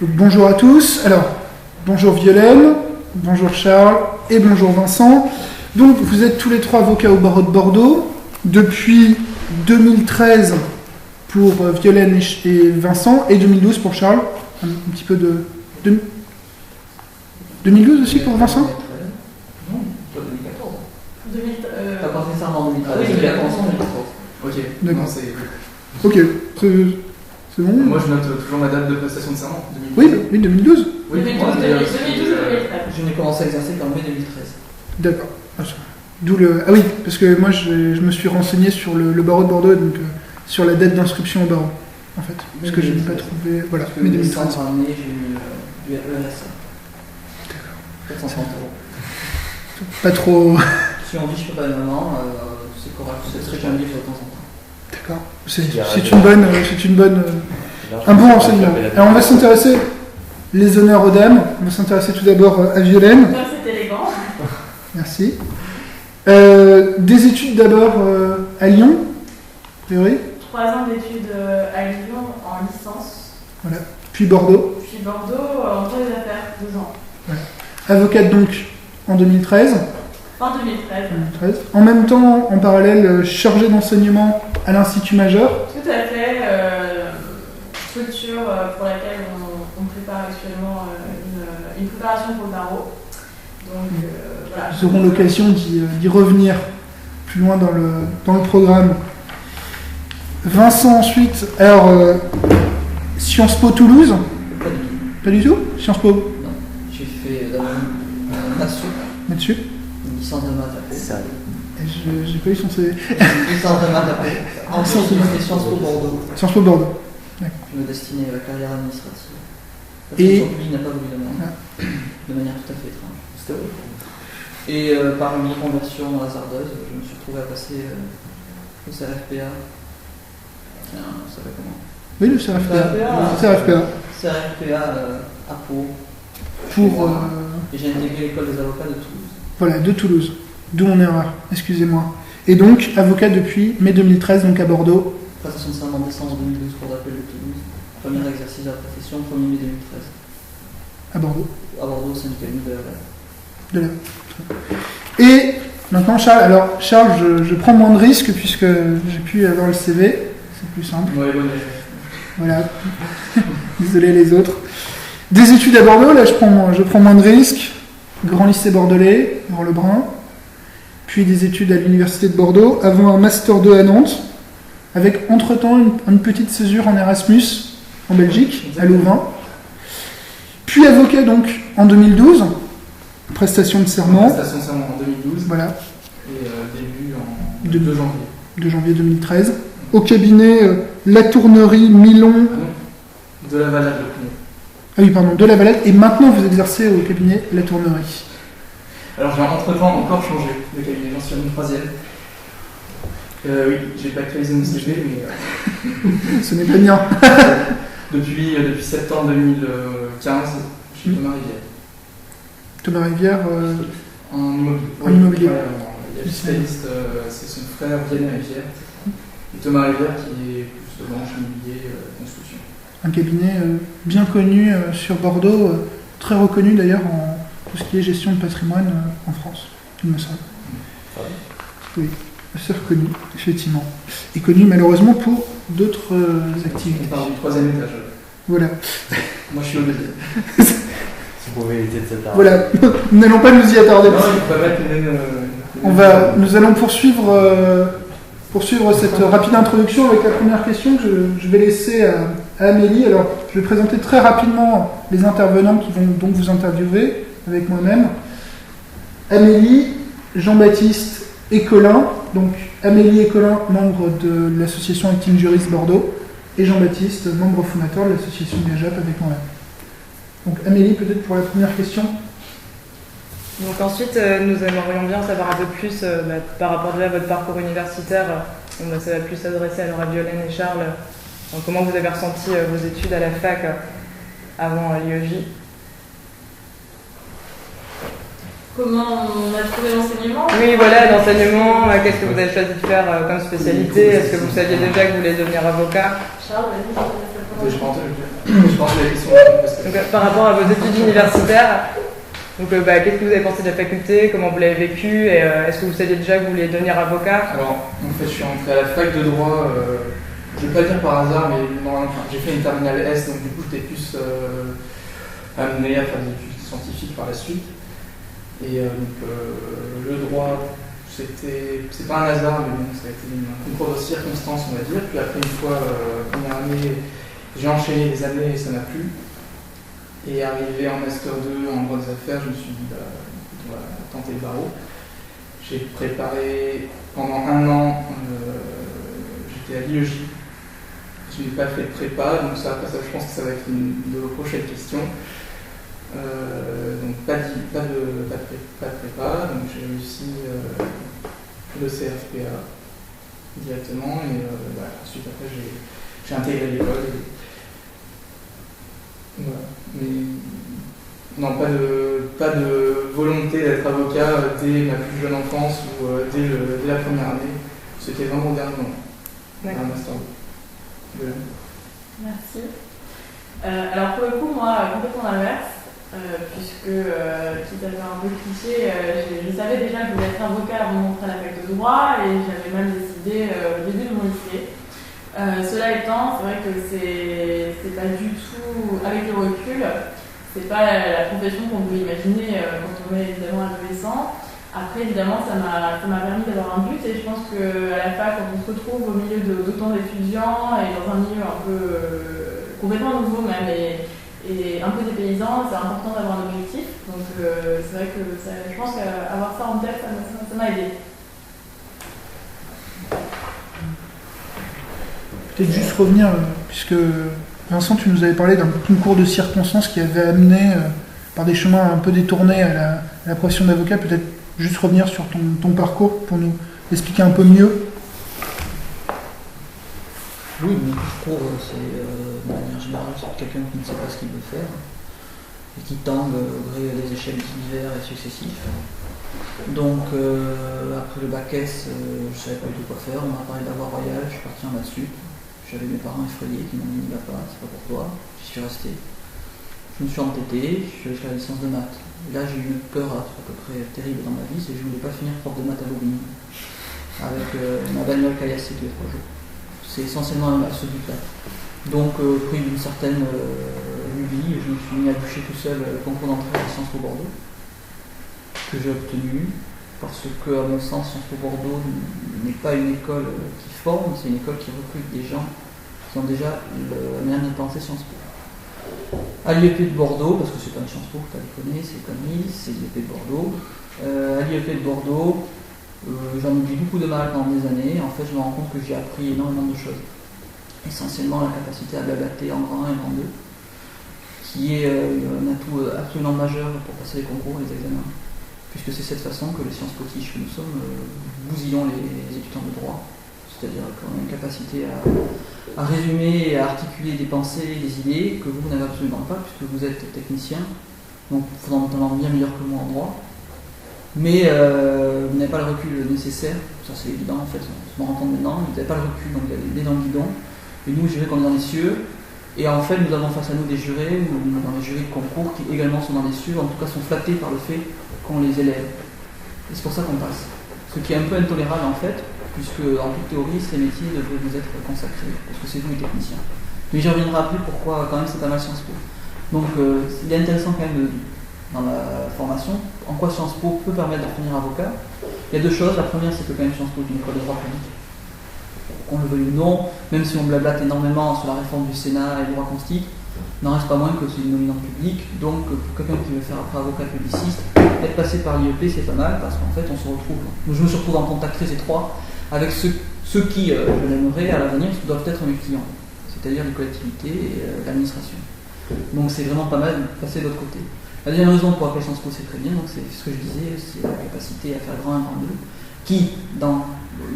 Donc, bonjour à tous. Alors, bonjour Violaine, bonjour Charles et bonjour Vincent. Donc, vous êtes tous les trois avocats au barreau de Bordeaux depuis 2013 pour Violaine et Vincent et 2012 pour Charles. Un petit peu de 2012 aussi pour Vincent. Non, pas 2014. T'as pas fait ça en 2013. Oui, il a commencé en 2014. Ok. D'accord. Non, c'est... Ok, c'est bon. Moi, je note toujours ma date de prestation de serment. 2012. Oui, 2012. Oui, 2012, moi, 2012, je n'ai commencé à exercer qu'en mai 2013. D'accord. D'où le... Ah oui, parce que moi je me suis renseigné sur le barreau de Bordeaux, donc sur la date d'inscription au barreau, en fait. Parce que je n'ai pas trouvé... Voilà, mai 2013. Parce que mai 2013, j'ai eu du RSA. D'accord. 430 €. Pas trop... Si on dit je peux pas de maman, c'est correct, ce serait qu'un livre de temps en temps. D'accord. C'est une bonne... un bon renseignement. Alors on va s'intéresser, les honneurs aux dames, on va s'intéresser tout d'abord à Violaine. C'est élégant. Merci. Des études d'abord à Lyon, théorie. 3 ans d'études à Lyon en licence. Voilà. Puis Bordeaux. Puis Bordeaux en droit des affaires, 2 ans. Voilà. Avocate donc en 2013. Fin 2013. En même temps, en parallèle, chargée d'enseignement à l'Institut Majeur. Tout à fait. Structure pour laquelle on prépare actuellement une préparation pour le barreau. Donc voilà. Nous aurons l'occasion d'y revenir plus loin dans le programme. Vincent ensuite, alors Sciences Po Toulouse. Pas du tout. Sciences Po. Non, j'ai fait maths sup. Une licence de maths après. C'est ça. J'ai pas eu son CV. Une licence de maths après. Ensuite, j'ai fait Sciences Po Bordeaux. Sciences Po Bordeaux. D'accord. Je me destinais à la carrière administrative. Et il n'a pas voulu de moi. De manière tout à fait étrange. C'était vrai. Et par une reconversion dans la Sardeuse, je me suis retrouvé à passer au CRFPA. Ça va comment? Oui, le CRFPA. CRFPA à Pau. Et j'ai intégré l'école des avocats de Toulouse. Voilà, de Toulouse. D'où mon erreur, excusez-moi. Et donc, avocat depuis mai 2013, donc à Bordeaux. Prestation de serment en décembre 2012, cour d'appel de Toulouse. Premier exercice de la profession, 1er mai 2013. À Bordeaux. À Bordeaux, syndicat unique de la Et maintenant, Charles. Alors, Charles, je prends moins de risques puisque j'ai pu avoir le CV. C'est plus simple. Ouais, bonne. Voilà. Désolé les autres. Des études à Bordeaux, là, je prends moins de risques. Grand lycée bordelais, Grand Lebrun. Puis des études à l'université de Bordeaux, avant un Master 2 à Nantes, avec entre-temps une petite césure en Erasmus, en Belgique, à Louvain. Puis avocat donc en 2012, prestation de serment. Prestation de serment en 2012. Voilà. Et début en 2 janvier. 2 janvier 2013. Au cabinet La Tournerie, Milon. De la Valade, le premier. Ah oui, pardon, de la Valette. Et maintenant vous exercez au cabinet La Tournerie. Alors j'ai entre-temps encore changé de cabinet, j'en suis à une 3e. Oui, j'ai pas actualisé mon CV, mais... Ce n'est pas bien. depuis septembre 2015, je suis Thomas Rivière. Thomas Rivière En immobilier. En immobilier. Il y a le spécialiste, c'est son frère Vianney Rivière. Et Thomas Rivière qui est plus de branche immobilier, construction. Un cabinet bien connu sur Bordeaux, très reconnu d'ailleurs en tout ce qui est gestion de patrimoine en France, il me semble. Oui, assez reconnu, effectivement. Et connu malheureusement pour d'autres activités. On parle du 3e étage. Voilà. Moi je suis au 2e. Si vous pouvez éviter de s'attarder. Voilà, nous n'allons pas nous y attarder. Non, il faut pas mettre Nous allons poursuivre cette rapide introduction avec la première question que je vais laisser à Amélie. Alors, je vais présenter très rapidement les intervenants qui vont donc vous interviewer avec moi-même. Amélie, Jean-Baptiste et Colin. Donc, Amélie et Colin, membres de l'association Acting Juris Bordeaux, et Jean-Baptiste, membre fondateur de l'association Gajap avec moi-même. Donc, Amélie, peut-être pour la première question. Donc ensuite, nous aimerions bien savoir un peu plus par rapport déjà à votre parcours universitaire. Ça va plus s'adresser alors à Violaine et Charles. Donc, comment vous avez ressenti vos études à la fac avant l'IEJ? Comment on a trouvé l'enseignement? Oui, voilà, l'enseignement. Qu'est-ce que vous avez choisi de faire comme spécialité? Est-ce que vous saviez déjà que vous vouliez devenir avocat? Charles, vas-y. Je pense la question. Donc, par rapport à vos études universitaires, donc, qu'est-ce que vous avez pensé de la faculté, comment vous l'avez vécu, et est-ce que vous saviez déjà que vous vouliez devenir avocat? Alors, en fait, je suis entré à la fac de droit, je ne vais pas dire par hasard, mais j'ai fait une terminale S, donc du coup, j'étais plus amené à faire des études scientifiques par la suite. Et le droit, c'est pas un hasard, mais bon, ça a été un concours de circonstances, on va dire. Puis après, une fois, première année, j'ai enchaîné les années et ça m'a plu. Et arrivé en Master 2 en droit des affaires, je me suis dit, on va tenter le barreau. J'ai préparé pendant un an, j'étais à l'IEJ. Je n'ai pas fait de prépa, donc ça, je pense que ça va être une de vos prochaines questions. Donc pas de prépa, donc j'ai réussi le CRFPA directement et ensuite après j'ai intégré l'école. Voilà. Mais non, pas de volonté d'être avocat dès ma plus jeune enfance ou dès la première année. C'était vraiment dernièrement. Un master 2. Merci. Alors pour le coup, moi, complètement l'inverse. Puisque, quitte à faire un peu cliché, je savais déjà que je voulais être avocat avant de rentrer à la fac de droit et j'avais même décidé au début de mon lycée. Cela étant, c'est vrai que c'est pas du tout, avec le recul, c'est pas la profession qu'on peut imaginer quand on est évidemment adolescent. Après, évidemment, ça m'a permis d'avoir un but et je pense qu'à la fac, quand on se retrouve au milieu d'autant d'étudiants et dans un milieu un peu complètement nouveau même et un peu dépaysant, c'est important d'avoir un objectif. Donc c'est vrai que je pense qu'avoir ça en tête, ça m'a aidé. Peut-être juste revenir, puisque Vincent, tu nous avais parlé d'un concours de circonstances qui avait amené, par des chemins un peu détournés, à la profession d'avocat. Peut-être juste revenir sur ton parcours pour nous expliquer un peu mieux. Oui, mon parcours, c'est de manière générale, c'est quelqu'un qui ne sait pas ce qu'il veut faire et qui tangue au gré des échelles divers et successifs. Donc, après le bac S, je ne savais pas du tout quoi faire. On m'a parlé d'avoir royal, je suis parti en maths sup. J'avais mes parents effrayés qui m'ont dit va pas, c'est pas pour toi. J'y suis resté. Je me suis entêté, je suis allé faire la licence de maths. Et là, j'ai eu une peur à peu près terrible dans ma vie, c'est que je ne voulais pas finir prof de maths à Bobigny avec ma bagnole caillassée tous les 3 jours. C'est essentiellement à ce but-là. Donc, pris d'une certaine lubie, je me suis mis à bûcher tout seul le concours d'entrée à Sciences Po Bordeaux, que j'ai obtenu, parce que, à mon sens, Sciences Po Bordeaux n'est pas une école qui forme, c'est une école qui recrute des gens qui ont déjà la manière de penser Sciences Po. À l'IEP de Bordeaux, parce que c'est pas une Sciences Po, tu les connais, c'est comme Nice, c'est l'IEP de Bordeaux. À l'IEP de Bordeaux, j'en ai eu beaucoup de mal pendant des années. En fait, je me rends compte que j'ai appris énormément de choses. Essentiellement la capacité à blablater en grand 1 et en 2, qui est un atout absolument majeur pour passer les concours et les examens. Puisque c'est cette façon que les sciences potiches que nous sommes bousillons les étudiants de droit. C'est-à-dire qu'on a une capacité à résumer et à articuler des pensées, des idées que vous n'avez absolument pas, puisque vous êtes technicien, donc fondamentalement bien meilleur que moi en droit. Mais vous n'avez pas le recul nécessaire, ça c'est évident en fait, on se rend compte maintenant, vous n'avez pas le recul, donc vous avez les nez dans le guidon, et nous, je dirais qu'on est dans les cieux, et en fait nous avons face à nous des jurés, ou dans les jurys de concours qui également sont dans les cieux, en tout cas sont flattés par le fait qu'on les élève. Et c'est pour ça qu'on passe. Ce qui est un peu intolérable en fait, puisque en toute théorie, ces métiers devraient vous être consacrés, parce que c'est vous les techniciens. Mais j'y reviendrai après pourquoi quand même c'est pas mal Sciences Po. Donc il est intéressant quand même dans la formation, en quoi Sciences Po peut permettre de devenir avocat. Il y a 2 choses. La première, c'est que quand même Sciences Po est une école de droit public. Qu'on le veuille ou non, même si on blablate énormément sur la réforme du Sénat et le droit constitue, n'en reste pas moins que c'est une nominante publique. Donc pour quelqu'un qui veut faire après avocat publiciste, être passé par l'IEP c'est pas mal parce qu'en fait on se retrouve. Je me retrouve en contact très étroit avec ceux qui, je l'aimerais à l'avenir, doivent être mes clients, c'est-à-dire les collectivités et l'administration. Donc c'est vraiment pas mal de passer de l'autre côté. La deuxième raison pour laquelle Sciences Po c'est très bien, donc c'est ce que je disais, c'est la capacité à faire grand 1, grand 2, qui dans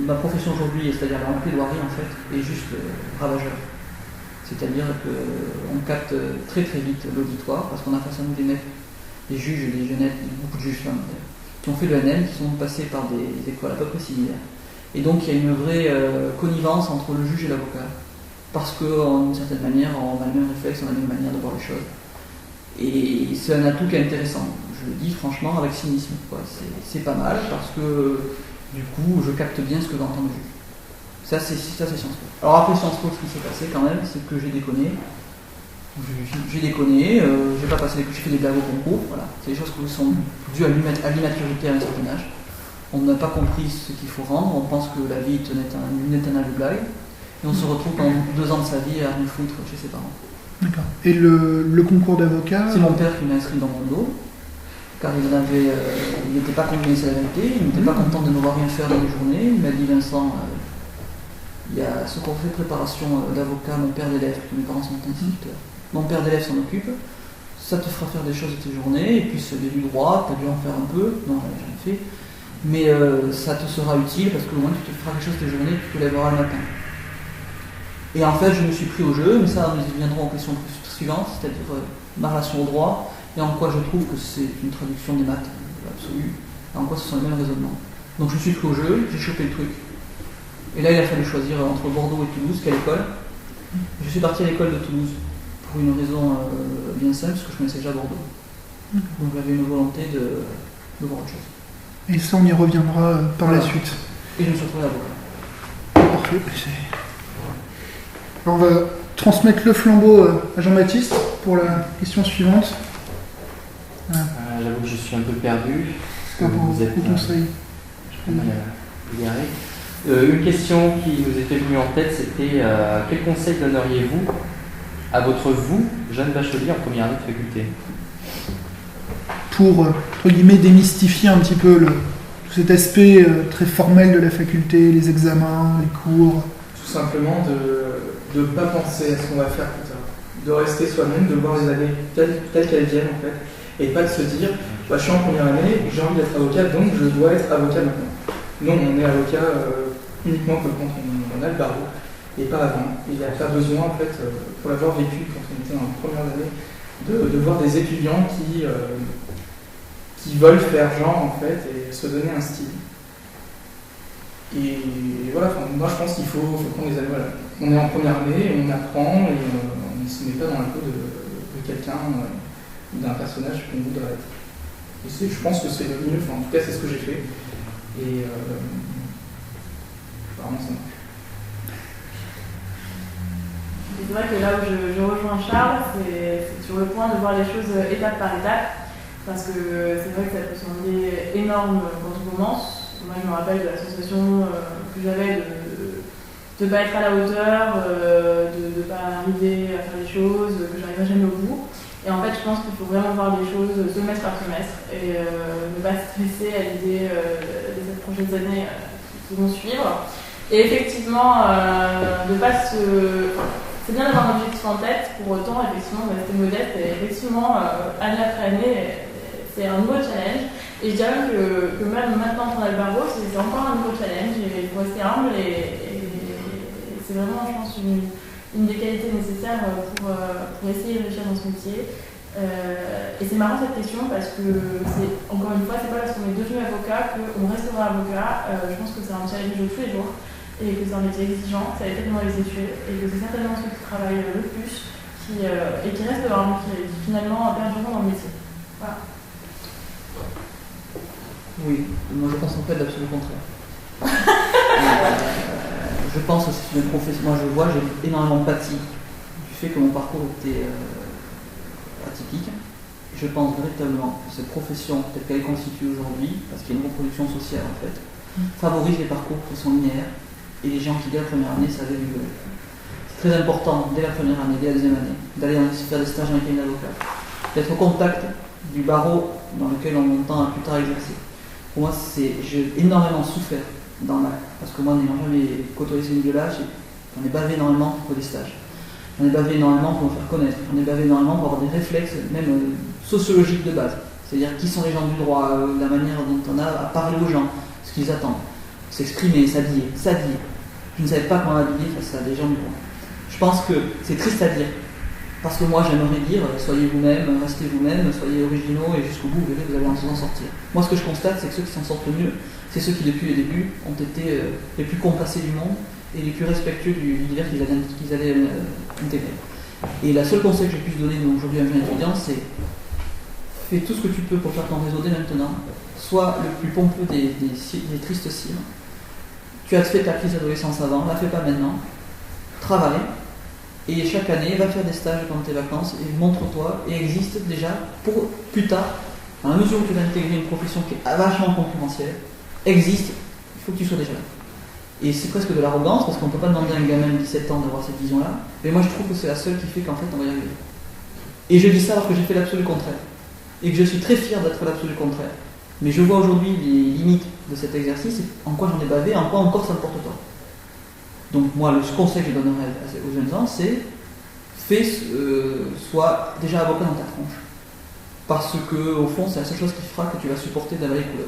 ma profession aujourd'hui, c'est-à-dire la plaidoirie en fait, est juste ravageur. C'est-à-dire qu'on capte très très vite l'auditoire, parce qu'on a face à nous des mecs, des juges, des jeunettes, beaucoup de juges là, qui ont fait le NM, qui sont passés par des écoles à peu près similaires. Et donc il y a une vraie connivence entre le juge et l'avocat. parce qu'd'une certaine manière, on a le même réflexe, on a la même manière de voir les choses. Et c'est un atout qui est intéressant. Je le dis franchement avec cynisme. C'est pas mal parce que du coup, je capte bien ce que j'ai entendu. Ça, c'est Sciences Po. Alors après Sciences Po, ce qui s'est passé quand même, c'est que j'ai déconné. J'ai pas passé, j'ai fait des blagues au concours. Voilà. C'est des choses qui sont dues à l'immaturité à un certain âge. On n'a pas compris ce qu'il faut rendre. On pense que la vie est une éternelle blague. Et on se retrouve pendant 2 ans de sa vie à nous foutre chez ses parents. D'accord. Et le concours d'avocat? C'est mon père qui m'a inscrit dans mon dos, car il n'était pas content, c'est la vérité, il n'était pas content de ne voir rien faire dans les journées. Il m'a dit, Vincent, il y a ce qu'on fait préparation d'avocat, mon père d'élève, parce que mes parents sont instituteurs. Mon père d'élève s'en occupe, ça te fera faire des choses de tes journées, et puis c'est du droit, tu as dû en faire un peu, non, j'en ai jamais fait, mais ça te sera utile parce que au moins tu te feras quelque chose de tes journées, tu te lèveras le matin. Et en fait, je me suis pris au jeu, mais ça, nous y viendrons aux questions suivantes, c'est-à-dire ma relation au droit, et en quoi je trouve que c'est une traduction des maths absolue, et en quoi ce sont les mêmes raisonnements. Donc je me suis pris au jeu, j'ai chopé le truc. Et là, il a fallu choisir entre Bordeaux et Toulouse, quelle école. Je suis parti à l'école de Toulouse, pour une raison bien simple, parce que je connaissais déjà Bordeaux. Donc j'avais une volonté de voir autre chose. Et ça, on y reviendra par la suite. Et je me suis retrouvé avocat. Parfait. Alors, on va transmettre le flambeau à Jean-Baptiste pour la question suivante. J'avoue que je suis un peu perdu. C'est pas pour vous êtes vos conseils. Je peux égaré. Une question qui nous était venue en tête, c'était quel conseil donneriez-vous à votre jeune bachelier en première année de faculté? Pour, entre guillemets, démystifier un petit peu tout cet aspect très formel de la faculté, les examens, les cours. Tout simplement de ne pas penser à ce qu'on va faire plus tard. De rester soi-même, de voir les années telles qu'elles viennent en fait. Et pas de se dire, je suis en première année, j'ai envie d'être avocat, donc je dois être avocat maintenant. Non, on est avocat uniquement que quand on a le barreau, et pas avant. Il n'y a pas besoin, en fait, pour l'avoir vécu quand on était en première année, de voir des étudiants qui veulent faire genre, en fait, et se donner un style. Et voilà, moi je pense qu'il faut prendre les années. Voilà. On est en première année, on apprend, et on ne se met pas dans la peau de quelqu'un ou d'un personnage qu'on voudrait être. Et je pense que c'est le mieux, en tout cas c'est ce que j'ai fait. Et apparemment ça marche. C'est vrai que là où je rejoins Charles, c'est sur le point de voir les choses étape par étape, parce que c'est vrai que ça peut sembler énorme quand on commence. Moi je me rappelle de la sensation que j'avais de ne pas être à la hauteur, de ne pas arriver à faire les choses, que j'arriverai jamais au bout. Et en fait je pense qu'il faut vraiment voir les choses semestre par semestre et ne pas stresser à l'idée des 7 prochaines années qui vont suivre. Et effectivement, de pas se... C'est bien d'avoir un objectif en tête, pour autant, effectivement, rester modeste. Et effectivement, année après année, c'est un nouveau challenge. Et je dirais que même maintenant qu'on a le barreau, c'est encore un nouveau challenge. Et il faut rester humble. Et c'est vraiment, je pense, une des qualités nécessaires pour essayer de réussir dans ce métier. Et c'est marrant cette question parce que, encore une fois, c'est pas parce qu'on est devenu avocat qu'on restera avocat. Je pense que c'est un challenge de tous les jours. Et que c'est un métier exigeant, ça a été pour les études, et que c'est certainement ceux qui travaillent le plus et qui restent dehors, qui finalement perdureront dans le métier. Voilà. Oui, moi je pense en fait l'absolu contraire. Je pense que c'est une profession, moi je vois, j'ai énormément pâti du fait que mon parcours était atypique. Je pense véritablement que cette profession, telle qu'elle est constituée aujourd'hui, parce qu'il y a une reproduction sociale en fait, favorise les parcours qui sont linéaires. Et les gens qui, dès la première année, savaient du volet. C'est très important, dès la première année, dès la deuxième année, d'aller faire des stages en cabinet d'avocat, d'être au contact du barreau dans lequel on entend plus tard exercer. Pour moi, j'ai énormément souffert parce que moi, n'ayant jamais côtoyé ce milieu-là, j'en ai bavé énormément pour des stages. J'en ai bavé énormément pour me faire connaître. J'en ai bavé énormément pour avoir des réflexes, même sociologiques de base. C'est-à-dire qui sont les gens du droit, la manière dont on a à parler aux gens, ce qu'ils attendent. S'exprimer, s'habiller. Je ne savais pas comment m'habiller face à des gens du droit. Je pense que c'est triste à dire, parce que moi j'aimerais dire soyez vous-même, restez vous-même, soyez originaux et jusqu'au bout vous verrez vous allez en sortir. Moi ce que je constate c'est que ceux qui s'en sortent le mieux, c'est ceux qui depuis le début ont été les plus compassés du monde et les plus respectueux du univers qu'ils allaient intégrer. Et la seule conseil que j'ai pu donner aujourd'hui à un jeune étudiant, c'est fais tout ce que tu peux pour faire ton réseau dès maintenant, sois le plus pompeux des tristes cimes. Tu as fait ta crise d'adolescence avant, la fais pas maintenant, travaille, et chaque année, va faire des stages pendant tes vacances, et montre-toi, et existe déjà pour plus tard, à la mesure où tu vas intégrer une profession qui est vachement concurrentielle, existe, il faut que tu sois déjà là. Et c'est presque de l'arrogance, parce qu'on ne peut pas demander à un gamin de 17 ans d'avoir cette vision-là, mais moi je trouve que c'est la seule qui fait qu'en fait on va y arriver. Et je dis ça alors que j'ai fait l'absolu contraire, et que je suis très fier d'être l'absolu contraire. Mais je vois aujourd'hui les limites de cet exercice, et en quoi j'en ai bavé, en quoi encore ça me porte tort. Donc moi, le conseil que je donnerais aux jeunes gens, c'est sois déjà avocat dans ta tronche. Parce que, au fond, c'est la seule chose qui fera que tu vas supporter d'avaler les couleurs.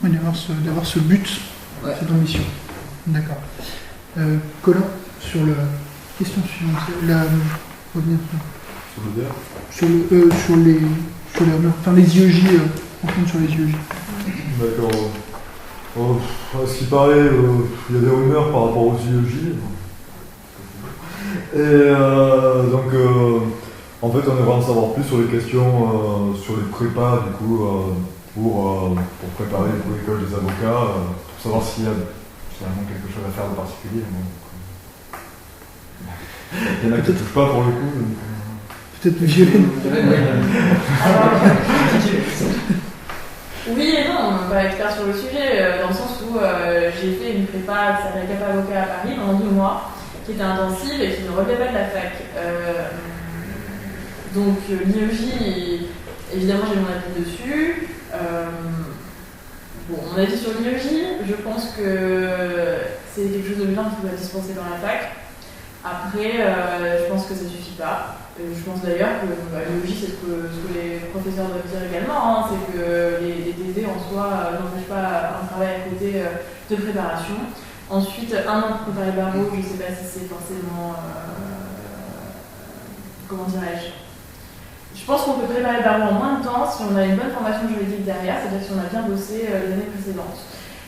Oui, d'avoir ce but, ouais. Cette ambition. D'accord. Colin, sur la question suivante, revenir sur les IEJ, on compte sur les IEJ. D'accord. À ce qui paraît, il y a des rumeurs par rapport aux IEJ. Et donc, en fait, on aimerait en savoir plus sur les questions, sur les prépas, du coup, pour préparer l'école des avocats, pour savoir s'il y a finalement quelque chose à faire de particulier. Il y en a qui ne touchent pas pour le coup. Donc, peut-être Violaine. Oui et non, pas expert sur le sujet, dans le sens où j'ai fait une prépa qui s'appelle CAP Avocat à Paris pendant 2 mois, qui était intensive et qui ne relevait pas de la fac. Donc l'IEJ, évidemment j'ai mon avis dessus. Mon avis sur l'IEJ, je pense que c'est quelque chose de bien qui doit être dispensé dans la fac. Après, je pense que ça ne suffit pas. Je pense d'ailleurs que l'IEJ, c'est ce que les professeurs doivent dire également, hein, c'est que les TD en soi n'empêchent pas un travail à côté de préparation. Ensuite, 1 an pour préparer le barreau, je ne sais pas si c'est forcément... comment dirais-je ? Je pense qu'on peut préparer le barreau en moins de temps si on a une bonne formation juridique derrière, c'est-à-dire si on a bien bossé les années précédentes.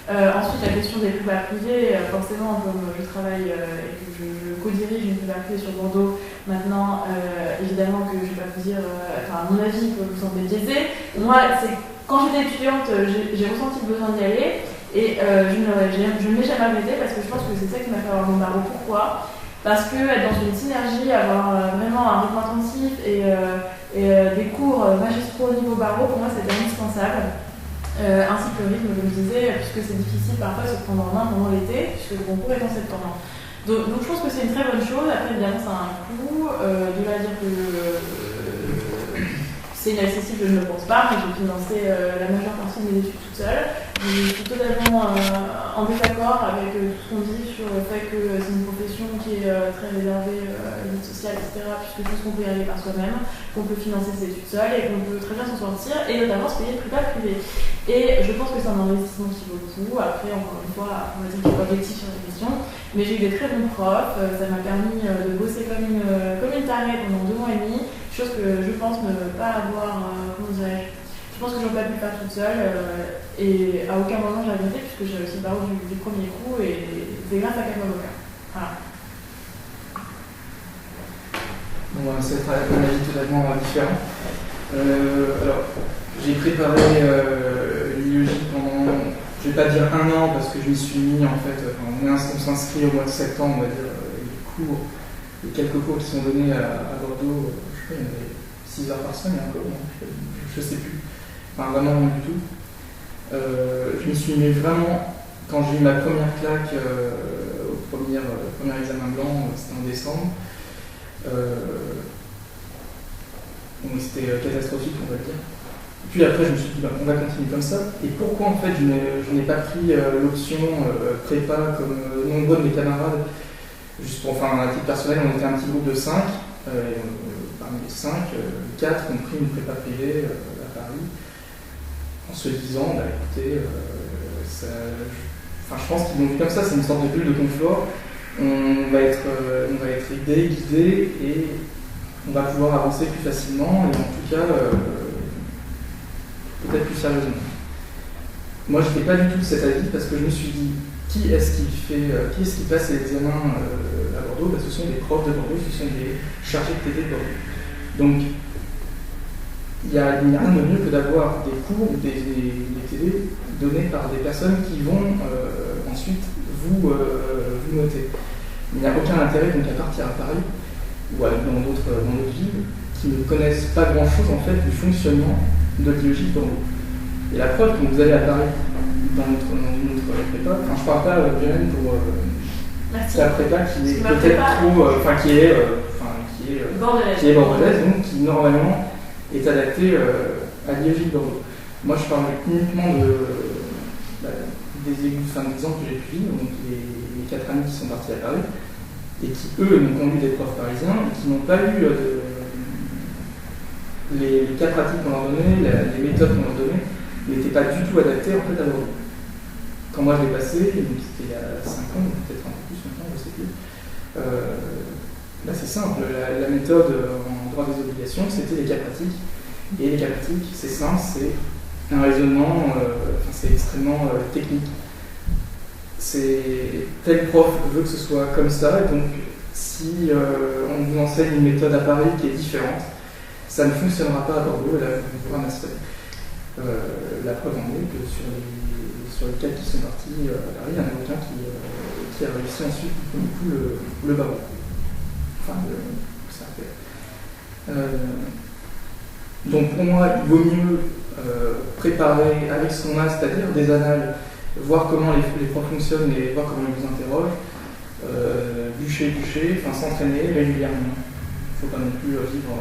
Ensuite, la question des prépas privées, forcément, comme je travaille et que je co-dirige une prépa privée sur Bordeaux, maintenant, évidemment que je ne vais pas vous dire, à mon avis, peut vous sembler biaisé. Moi, quand j'étais étudiante, j'ai ressenti le besoin d'y aller et je ne l'ai jamais regretté parce que je pense que c'est ça qui m'a fait avoir mon barreau. Pourquoi ? Parce que être dans une synergie, avoir vraiment un rythme intensif et des cours magistraux au niveau barreau, pour moi, c'était indispensable. Ainsi que le rythme, comme je disais, puisque c'est difficile parfois de se prendre en main pendant l'été, puisque le concours est en septembre. Donc je pense que c'est une très bonne chose. Après, évidemment, ça a un coût. De là à dire que c'est inaccessible, je ne le pense pas. J'ai financé la majeure partie de mes études toute seule. Je suis totalement en désaccord avec tout ce qu'on dit sur le fait que c'est une profession qui est très réservée à la vie sociale, etc. Puisque tout ce qu'on peut y aller par soi-même, qu'on peut financer ses études seules et qu'on peut très bien s'en sortir, et notamment se payer de prépa privée. Et je pense que c'est un investissement qui vaut le coup. Après, encore une fois, on va dire qu'il faut objectif sur la question. Mais j'ai eu des très bons profs, ça m'a permis de bosser comme une tarée pendant 2 mois et demi, chose que je pense ne pas avoir, comment dirais-je, je pense que j'aurais pas pu le faire toute seule et à aucun moment j'ai regretté puisque j'ai réussi le barreau du premier coup et c'est grâce à CAP Avocat. Voilà. Bon, c'est un avis totalement différent. Alors, j'ai préparé l'IEJ pendant, je vais pas dire 1 an parce que je m'y suis mis en fait, on s'inscrit au mois de septembre, on va dire, les quelques cours qui sont donnés à Bordeaux, je sais pas, il y en avait 6 heures par semaine, encore, je sais plus. Enfin, vraiment rien du tout. Je me suis mis vraiment, quand j'ai eu ma première claque au premier examen blanc, c'était en décembre. Donc c'était catastrophique, on va dire. Puis après, je me suis dit, on va continuer comme ça. Et pourquoi en fait je n'ai pas pris l'option prépa comme nombreux de mes camarades, juste pour, enfin, à titre personnel, on était un petit groupe de 5. Parmi les 5, 4 ont pris une prépa privée à Paris. En se disant, écoutez, je pense qu'ils l'ont vu comme ça, c'est une sorte de bulle de confort. On va être aidé, guidé et on va pouvoir avancer plus facilement et en tout cas, peut-être plus sérieusement. Moi, je n'étais pas du tout de cet avis parce que je me suis dit, qui est-ce qui passe les examens à Bordeaux? Ce sont des profs de Bordeaux, ce sont des chargés de TD de Bordeaux. Donc, il n'y a rien de mieux que d'avoir des cours ou des TD donnés par des personnes qui vont ensuite vous noter. Il n'y a aucun intérêt donc à partir à Paris ou dans d'autres villes qui ne connaissent pas grand-chose en fait du fonctionnement de l'IEJ de Bordeaux. Et la preuve, quand vous allez à Paris dans une autre prépa, enfin je parle pas bien pour la prépa qui est peut-être trop, qui est bordelaise, donc qui normalement est adaptée à l'IEJ de Bordeaux. Moi je parle uniquement des exemples que j'ai pu vivre, donc les 4 amis qui sont partis à Paris, et qui eux m'ont conduit des profs parisiens, et qui n'ont pas eu les cas pratiques qu'on leur donnait, les méthodes qu'on leur donnait, n'étaient pas du tout adaptées en fait à Bordeaux. Quand moi je l'ai passé, donc c'était il y a 5 ans, peut-être un peu plus maintenant, je ne sais plus, c'est simple, la méthode en droit des obligations, c'était les cas pratiques. Et les cas pratiques, c'est simple, c'est un raisonnement, c'est extrêmement technique. Tel prof veut que ce soit comme ça, et donc si on vous enseigne une méthode à Paris qui est différente, ça ne fonctionnera pas à Bordeaux, et là vous vous ramasserez. La preuve en est que sur les 4 qui sont partis à Paris, il y en a aucun qui a réussi ensuite le barreau. Ça a fait. Donc pour moi, il vaut mieux préparer avec ce qu'on a, c'est-à-dire des annales, voir comment les profs fonctionnent et voir comment ils vous interrogent, bûcher, s'entraîner régulièrement. Il ne faut pas non plus vivre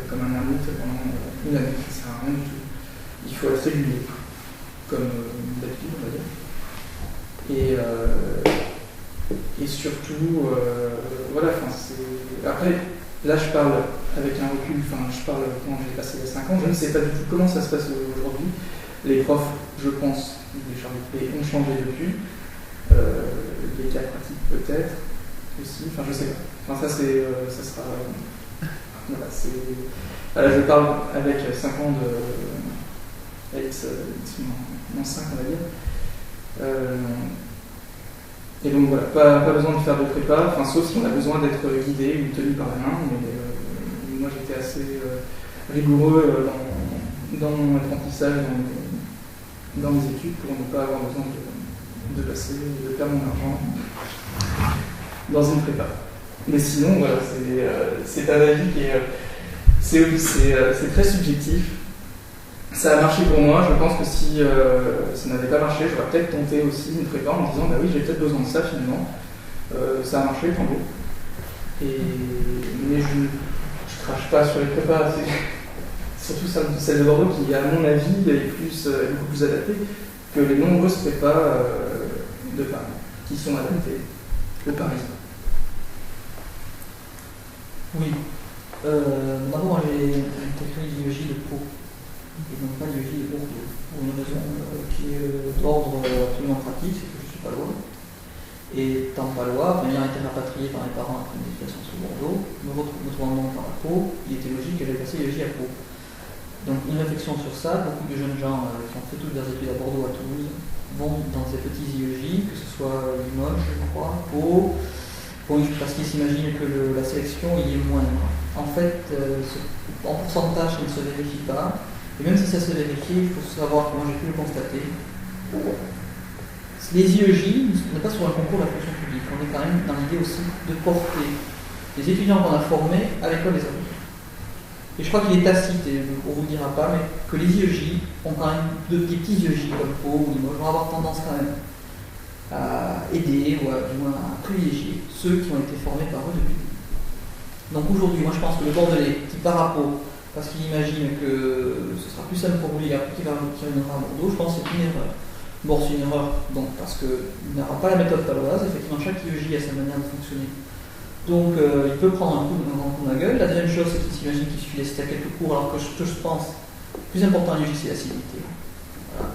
comme un ermite pendant une année, ça ne sert à rien du tout. Il faut être régulier, comme d'habitude, on va dire. Et surtout, après, là je parle avec un recul, je parle quand j'ai passé les 5 ans, je ne sais pas du tout comment ça se passe aujourd'hui. Les profs, je pense, les chargés de paix ont changé depuis. Les cas pratiques peut-être aussi, je sais pas. Ça sera. Voilà, je parle avec 5 ans de. Moins 5 on va dire. Et donc voilà, pas besoin de faire de prépa, sauf si on a besoin d'être guidé ou tenu par la main. Mais moi j'étais assez rigoureux dans mon apprentissage, dans mes études, pour ne pas avoir besoin de perdre mon argent dans une prépa. Mais sinon, voilà, c'est un avis qui est c'est très subjectif. Ça a marché pour moi, je pense que si ça n'avait pas marché, j'aurais peut-être tenté aussi une prépa en me disant bah oui, j'ai peut-être besoin de ça finalement. Ça a marché, tant mieux. Mais je crache pas sur les prépas, c'est surtout celle de Bordeaux qui, à mon avis, est beaucoup plus adaptée que les nombreuses prépas de Paris, qui sont adaptées aux Parisiens. Oui. D'abord, j'ai intégré l'IEJ de Pau. Et non pas l'IEJ de Bordeaux, pour une raison qui est d'ordre absolument pratique, c'est que je suis pas loin. Et étant pas loin, ayant été rapatrié par mes parents après une éducation sur Bordeaux, me retrouvant donc dans la Pau, il était logique que j'aille passer l'IEJ à Pau. Donc une réflexion sur ça, beaucoup de jeunes gens qui ont fait toutes leurs études à Bordeaux, à Toulouse, vont dans ces petits IEJ, que ce soit Limoges, je crois, Pau, parce qu'ils s'imaginent que la sélection y est moindre. En fait, en pourcentage, ça ne se vérifie pas. Et même si ça se vérifie, il faut savoir, comment j'ai pu le constater, les IEJ, on n'est pas sur un concours de la fonction publique, on est quand même dans l'idée aussi de porter les étudiants qu'on a formés à l'école des avocats. Et je crois qu'il est tacite, et on ne vous le dira pas, mais que les IEJ ont quand même, des petits IEJ comme Pau ou Limoges, vont avoir tendance quand même à aider, ou du moins à privilégier ceux qui ont été formés par eux depuis. Donc aujourd'hui, moi je pense que le Bordelais qui part à Pau, parce qu'il imagine que ce sera plus simple pour lui qui reviendra à Bordeaux, je pense que c'est une erreur. Bon, c'est une erreur, donc, parce qu'il n'aura pas la méthode paloise, effectivement chaque IEJ a sa manière de fonctionner. Donc il peut prendre un coup dans la gueule. La deuxième chose, c'est qu'il s'imagine qu'il suffit d'ester à quelques cours, alors que je pense, le plus important à l'IEJ, c'est l'assiduité. Voilà.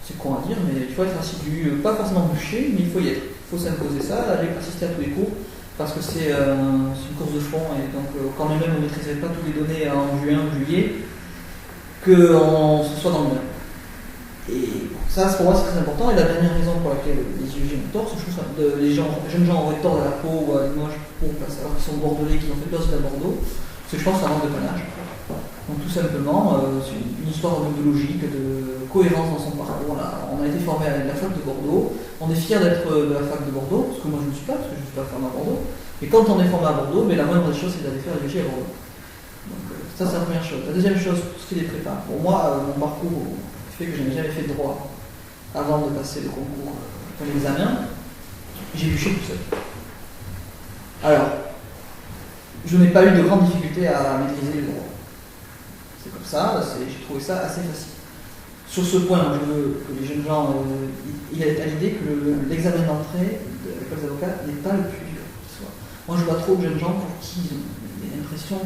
C'est con à dire, mais il faut être assidu, pas forcément bûcher, mais il faut y être. Il faut s'imposer ça, aller assister à tous les cours, parce que c'est une course de fond, et donc quand même on ne maîtriserait pas toutes les données en juin ou juillet, qu'on se soit dans le bain. Et ça, pour moi, c'est très important. Et la dernière raison pour laquelle les IEG ont tort, c'est que je trouve que les jeunes gens auraient tort à la Pau ou à Limoges pour passer, alors qu'ils sont bordelais, qu'ils ont fait place à Bordeaux, c'est que je pense que ça manque de panache. Donc tout simplement, c'est une histoire de logique, de cohérence dans son parcours. Là, on a été formé à la fac de Bordeaux, on est fier d'être de la fac de Bordeaux, parce que moi je ne suis pas, parce que je ne suis pas formé à Bordeaux. Et quand on est formé à Bordeaux, mais la moindre des choses c'est d'aller faire l'IEG à Bordeaux. Donc ça c'est la première chose. La deuxième chose, ce qui est des prépas. Pour moi, mon parcours fait que je n'ai jamais fait de droit avant de passer le concours, l'examen, j'ai bûché tout seul. Alors, je n'ai pas eu de grande difficulté à maîtriser le droit. C'est comme ça, j'ai trouvé ça assez facile. Sur ce point, je veux que les jeunes gens aient à l'idée que l'examen d'entrée de l'école des avocats n'est pas le plus dur qui soit. Moi, je vois trop de jeunes gens pour qui il y a l'impression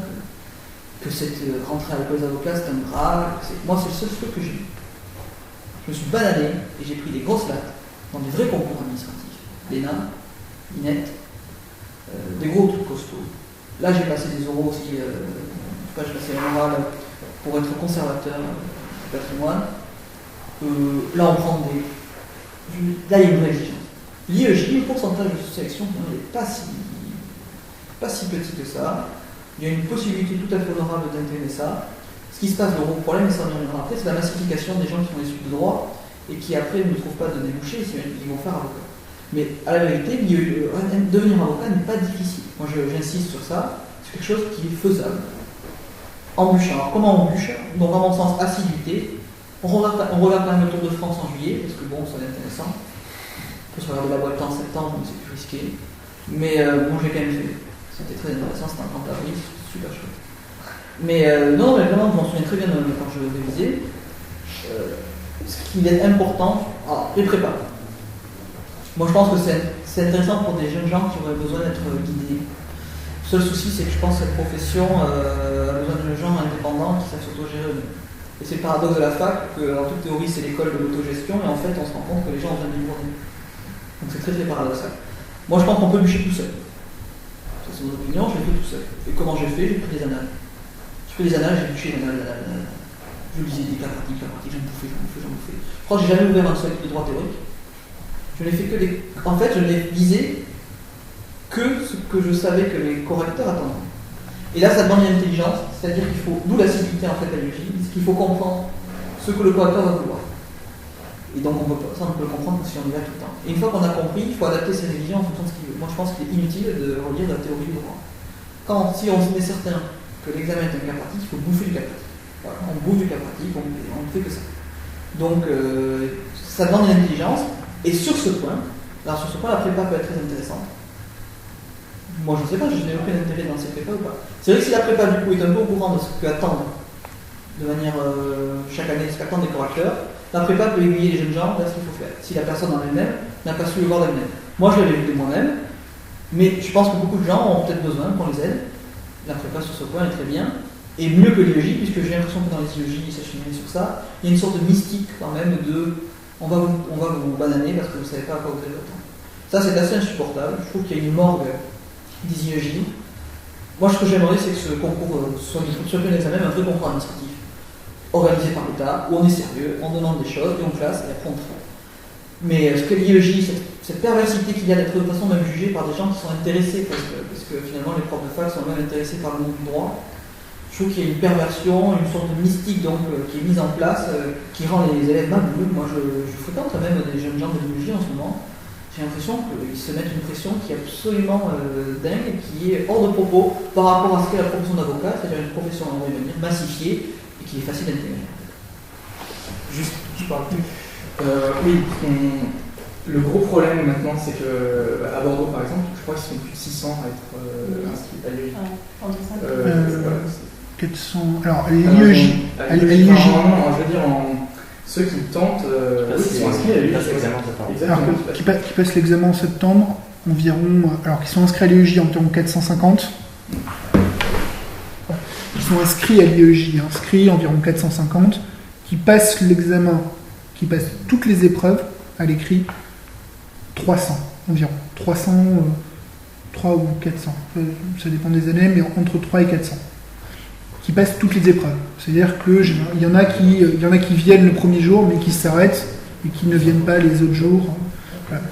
que cette rentrée à l'école des avocats, c'est un drame. Moi, c'est le seul truc que j'ai eu. Je me suis banané et j'ai pris des grosses lattes dans des vrais concours administratifs. l'ENA, INET, des gros trucs costauds. Là, j'ai passé des oraux aussi, en tout cas, j'ai passé l'oral pour être conservateur du patrimoine. Là, on prend des. Là, il y a une vraie exigence. L'IEJ, le pourcentage de sélection n'est pas si petit que ça. Il y a une possibilité tout à fait honorable d'intégrer ça. Ce qui se passe, le gros problème, et ça on y reviendra après, c'est la massification des gens qui font des études de droit et qui après ne trouvent pas de débouché, ils vont faire avocat. Mais à la vérité, devenir avocat n'est pas difficile. Moi, j'insiste sur ça. C'est quelque chose qui est faisable. Embûchant. Alors, comment on bûche? Donc, à mon sens, assiduité. On regarde quand même le Tour de France en juillet, parce que bon, ça va être intéressant. On peut se regarder la Vuelta en septembre, mais c'est plus risqué. Mais bon, j'ai quand même fait. C'était très intéressant, c'était un 30 avril, c'était super chouette. Mais non, mais vraiment, je m'en souviens très bien quand je révisais. Ce qui est important, les prépas. Moi, je pense que c'est intéressant pour des jeunes gens qui auraient besoin d'être guidés. Le seul souci, c'est que je pense que cette profession a besoin de gens indépendants qui savent s'autogérer. Et c'est le paradoxe de la fac, qu'en toute théorie, c'est l'école de l'autogestion, et en fait, on se rend compte que les gens ont besoin de Donc c'est très très paradoxal. Moi, je pense qu'on peut bûcher tout seul. Ça, c'est mon opinion, je l'ai fait tout seul. Et comment j'ai fait? J'ai pris des annales. J'ai pris des annales, j'ai bûché des annales. Je lisais des cas pratiques, j'en bouffais. Je crois que j'ai jamais ouvert un seul de droit théorique. Je n'ai fait que des. En fait, je n'ai lisé que ce que je savais que les correcteurs attendaient. Et là, ça demande une intelligence, c'est-à-dire qu'il faut, d'où l'assiduité en fait à l'IEJ, c'est qu'il faut comprendre ce que le correcteur va vouloir. Et donc, on peut le comprendre si on y va tout le temps. Et une fois qu'on a compris, il faut adapter ses révisions en fonction de ce qu'il veut. Moi, je pense qu'il est inutile de relire la théorie du droit. Si on est certain que l'examen est un cas pratique, il faut bouffer du cas pratique. Voilà, on bouffe du cas pratique, on ne fait que ça. Donc, ça demande une intelligence. Et sur ce point, la prépa peut être très intéressante. Moi, je ne sais pas, je n'ai aucun intérêt dans ces prépas ou pas. C'est vrai que si la prépa, du coup, est un peu au courant de ce qu'attendent de manière chaque année, ce qu'attendent les correcteurs, la prépa peut aiguiller les jeunes gens vers ce qu'il faut faire. Si la personne en elle-même n'a pas su le voir d'elle-même. Moi, je l'avais vu de moi-même, mais je pense que beaucoup de gens ont peut-être besoin qu'on les aide. La prépa sur ce point est très bien, et mieux que l'IEJ, puisque j'ai l'impression que dans les IEJ, ça chemine sur ça, il y a une sorte de mystique quand même de on va vous bananer parce que vous ne savez pas à quoi vous avez le temps. Ça, c'est assez insupportable. Je trouve qu'il y a une morgue des IEJ. Moi, ce que j'aimerais, c'est que ce concours soit un examen, un vrai concours administratif, organisé par l'État, où on est sérieux, on demande des choses, et on classe, et après on traite. Mais ce que l'IEJ, cette perversité qu'il y a d'être de toute façon même jugé par des gens qui sont intéressés, parce que finalement les profs de fac sont même intéressés par le monde du droit, je trouve qu'il y a une perversion, une sorte de mystique donc, qui est mise en place, qui rend les élèves mabouleux. Moi, je fréquente même des jeunes gens de l'IEJ en ce moment. J'ai l'impression qu'ils se mettent une pression qui est absolument dingue et qui est hors de propos par rapport à ce qu'est la profession d'avocat, c'est-à-dire une profession, on va dire, massifiée et qui est facile d'intégrer. Juste, je parle plus. Oui, le gros problème maintenant, c'est qu'à Bordeaux, par exemple, je crois qu'ils sont plus de 600 à être inscrits à l'IEJ. Voilà, 400. Alors, l'IEJ. Je veux dire, ceux qui tentent, qui sont inscrits à l'IEJ. Qui passent l'examen en septembre, environ. Alors, qui sont inscrits à l'IEJ, environ 450. Qui sont inscrits à l'IEJ, environ 450. Qui passent l'examen, qui passent toutes les épreuves à l'écrit, 300 environ. 300, 3 ou 400. Ça dépend des années, mais entre 3 et 400. Qui passent toutes les épreuves. C'est-à-dire qu'il y en a qui viennent le premier jour, mais qui s'arrêtent et qui ne viennent pas les autres jours. Voilà.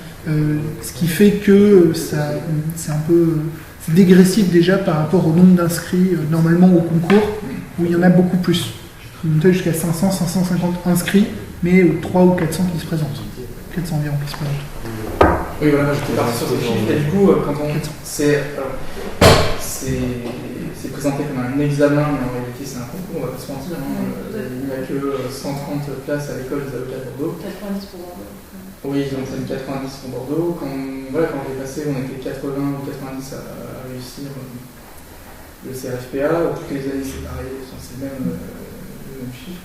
Ce qui fait que c'est un peu dégressif déjà par rapport au nombre d'inscrits normalement au concours, où il y en a beaucoup plus. On monte jusqu'à 500, 550 inscrits, mais 300 ou 400 qui se présentent. 400 environ qui se présentent. Oui, voilà, j'étais parti sur ces chiffres, et du coup, quand on. C'est présenté comme un examen, mais en réalité c'est un concours, on va pas se mentir. Il n'y a que 130 places à l'école des avocats de Bordeaux. 90 pour Bordeaux. Oui, ils ont fait 90 pour Bordeaux. Quand j'ai passé, on était 80 ou 90 à réussir le CRFPA. Toutes les années c'est pareil, c'est le même chiffre.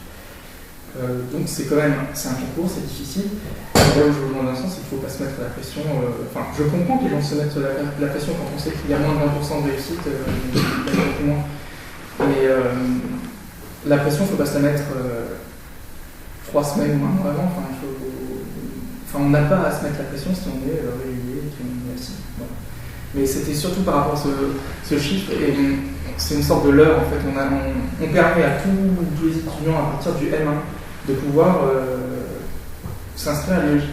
Donc c'est quand même un concours, c'est difficile. Là où je vous demande un sens, c'est qu'il ne faut pas se mettre la pression. Je comprends que les gens se mettent la pression quand on sait qu'il y a moins de 20% de réussite, mais la pression, il ne faut pas se la mettre 3 semaines ou un mois avant. On n'a pas à se mettre la pression si on est régulier et qu'on est assis. Voilà. Mais c'était surtout par rapport à ce chiffre, et c'est une sorte de leurre en fait. On permet à tous les étudiants à partir du M1 de pouvoir s'inscrire à l'EJ.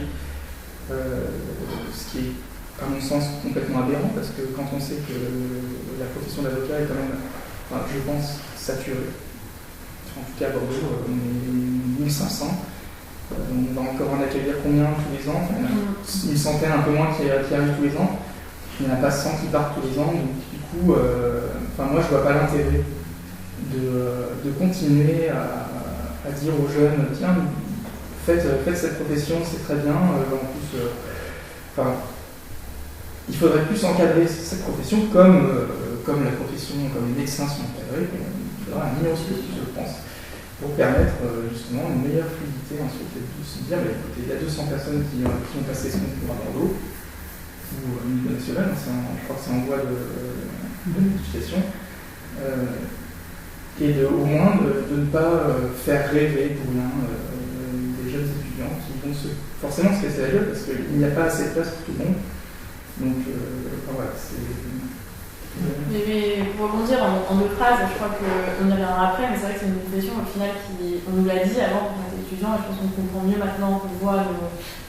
Ce qui est, à mon sens, complètement aberrant, parce que quand on sait que la profession d'avocat est quand même, je pense, saturée. En tout cas à Bordeaux, on est 1500. On va encore en accueillir combien tous les ans? Une centaine, un peu moins qui arrivent tous les ans. Il n'y en a pas 100 qui partent tous les ans. Donc, du coup, moi, je ne vois pas l'intérêt de continuer à dire aux jeunes, tiens, faites cette profession, c'est très bien. En plus, il faudrait plus encadrer cette profession comme la profession, comme les médecins sont encadrés. Il faudra un meilleur suivi, je pense, pour permettre justement une meilleure fluidité ensuite de se dire, écoutez, il y a 200 personnes qui ont passé ce concours à Bordeaux, ou au niveau national, je crois que c'est en voie de notification, et au moins de ne pas faire rêver pour rien des jeunes étudiants qui vont forcément se casser la gueule parce qu'il n'y a pas assez de place pour tout le monde. Donc voilà, c'est... Mais pour rebondir en 2 phrases, je crois qu'on y reviendra après, mais c'est vrai que c'est une profession au final on nous l'a dit avant quand on était étudiant, et je pense qu'on comprend mieux maintenant qu'on voit